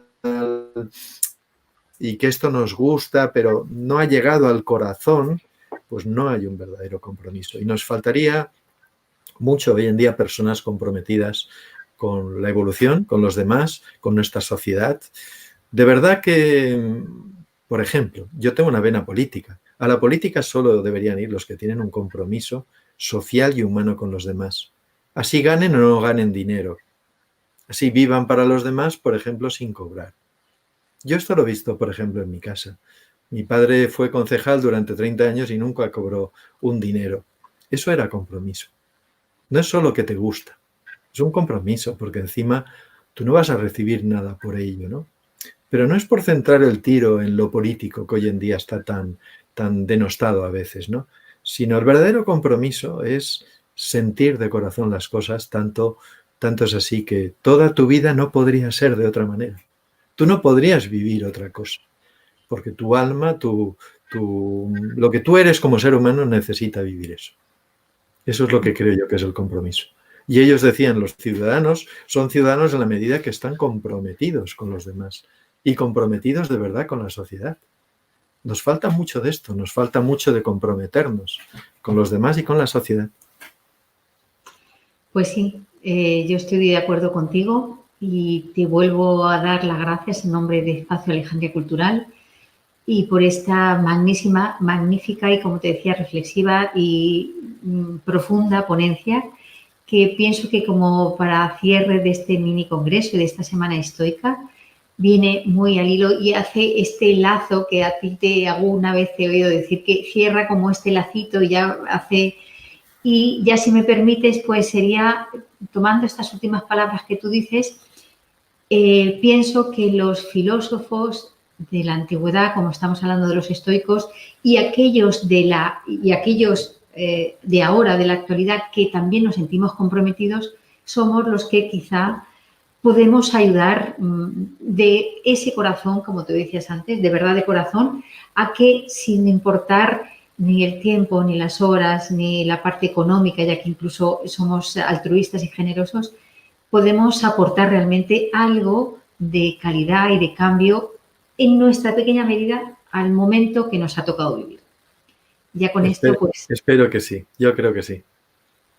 y que esto nos gusta, pero no ha llegado al corazón, pues no hay un verdadero compromiso. Y nos faltaría mucho hoy en día personas comprometidas con la evolución, con los demás, con nuestra sociedad. De verdad que, por ejemplo, yo tengo una vena política. A la política solo deberían ir los que tienen un compromiso social y humano con los demás. Así ganen o no ganen dinero. Así vivan para los demás, por ejemplo, sin cobrar. Yo esto lo he visto, por ejemplo, en mi casa. Mi padre fue concejal durante 30 años y nunca cobró un dinero. Eso era compromiso. No es solo que te gusta, es un compromiso, porque encima tú no vas a recibir nada por ello, ¿no? Pero no es por centrar el tiro en lo político, que hoy en día está tan denostado a veces, ¿no? Sino el verdadero compromiso es sentir de corazón las cosas, tanto es así que toda tu vida no podría ser de otra manera. Tú no podrías vivir otra cosa, porque tu alma, lo que tú eres como ser humano necesita vivir eso. Eso es lo que creo yo que es el compromiso. Y ellos decían, los ciudadanos son ciudadanos en la medida que están comprometidos con los demás y comprometidos de verdad con la sociedad. Nos falta mucho de esto, nos falta mucho de comprometernos con los demás y con la sociedad. Pues sí, yo estoy de acuerdo contigo y te vuelvo a dar las gracias en nombre de Espacio Alejandría Cultural y por esta magnífica y, como te decía, reflexiva y profunda ponencia que pienso que como para cierre de este mini congreso y de esta semana estoica viene muy al hilo y hace este lazo que a ti alguna vez te he oído decir que cierra como este lacito y ya hace... Y ya si me permites, pues sería, tomando estas últimas palabras que tú dices, pienso que los filósofos de la antigüedad, como estamos hablando de los estoicos, y aquellos de ahora, de la actualidad, que también nos sentimos comprometidos, somos los que quizá podemos ayudar de ese corazón, como tú decías antes, de verdad de corazón, a que sin importar ni el tiempo, ni las horas, ni la parte económica, ya que incluso somos altruistas y generosos, podemos aportar realmente algo de calidad y de cambio en nuestra pequeña medida al momento que nos ha tocado vivir. Ya con esto, pues, Espero que sí, yo creo que sí.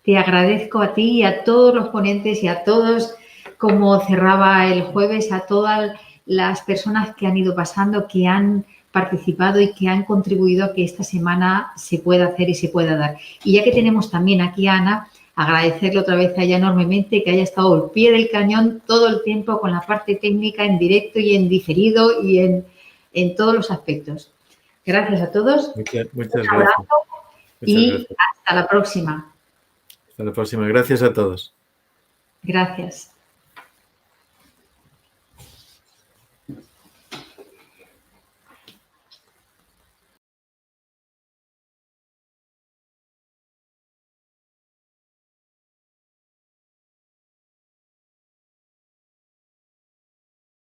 te agradezco a ti y a todos los ponentes y a todos, como cerraba el jueves, a todas las personas que han ido pasando, que han participado y que han contribuido a que esta semana se pueda hacer y se pueda dar. Y ya que tenemos también aquí a Ana, agradecerle otra vez a ella enormemente que haya estado al pie del cañón todo el tiempo con la parte técnica en directo y en diferido y en todos los aspectos. Gracias a todos. Muchas Un gracias. abrazo Muchas y gracias. hasta la próxima. Hasta la próxima. Gracias a todos. Gracias.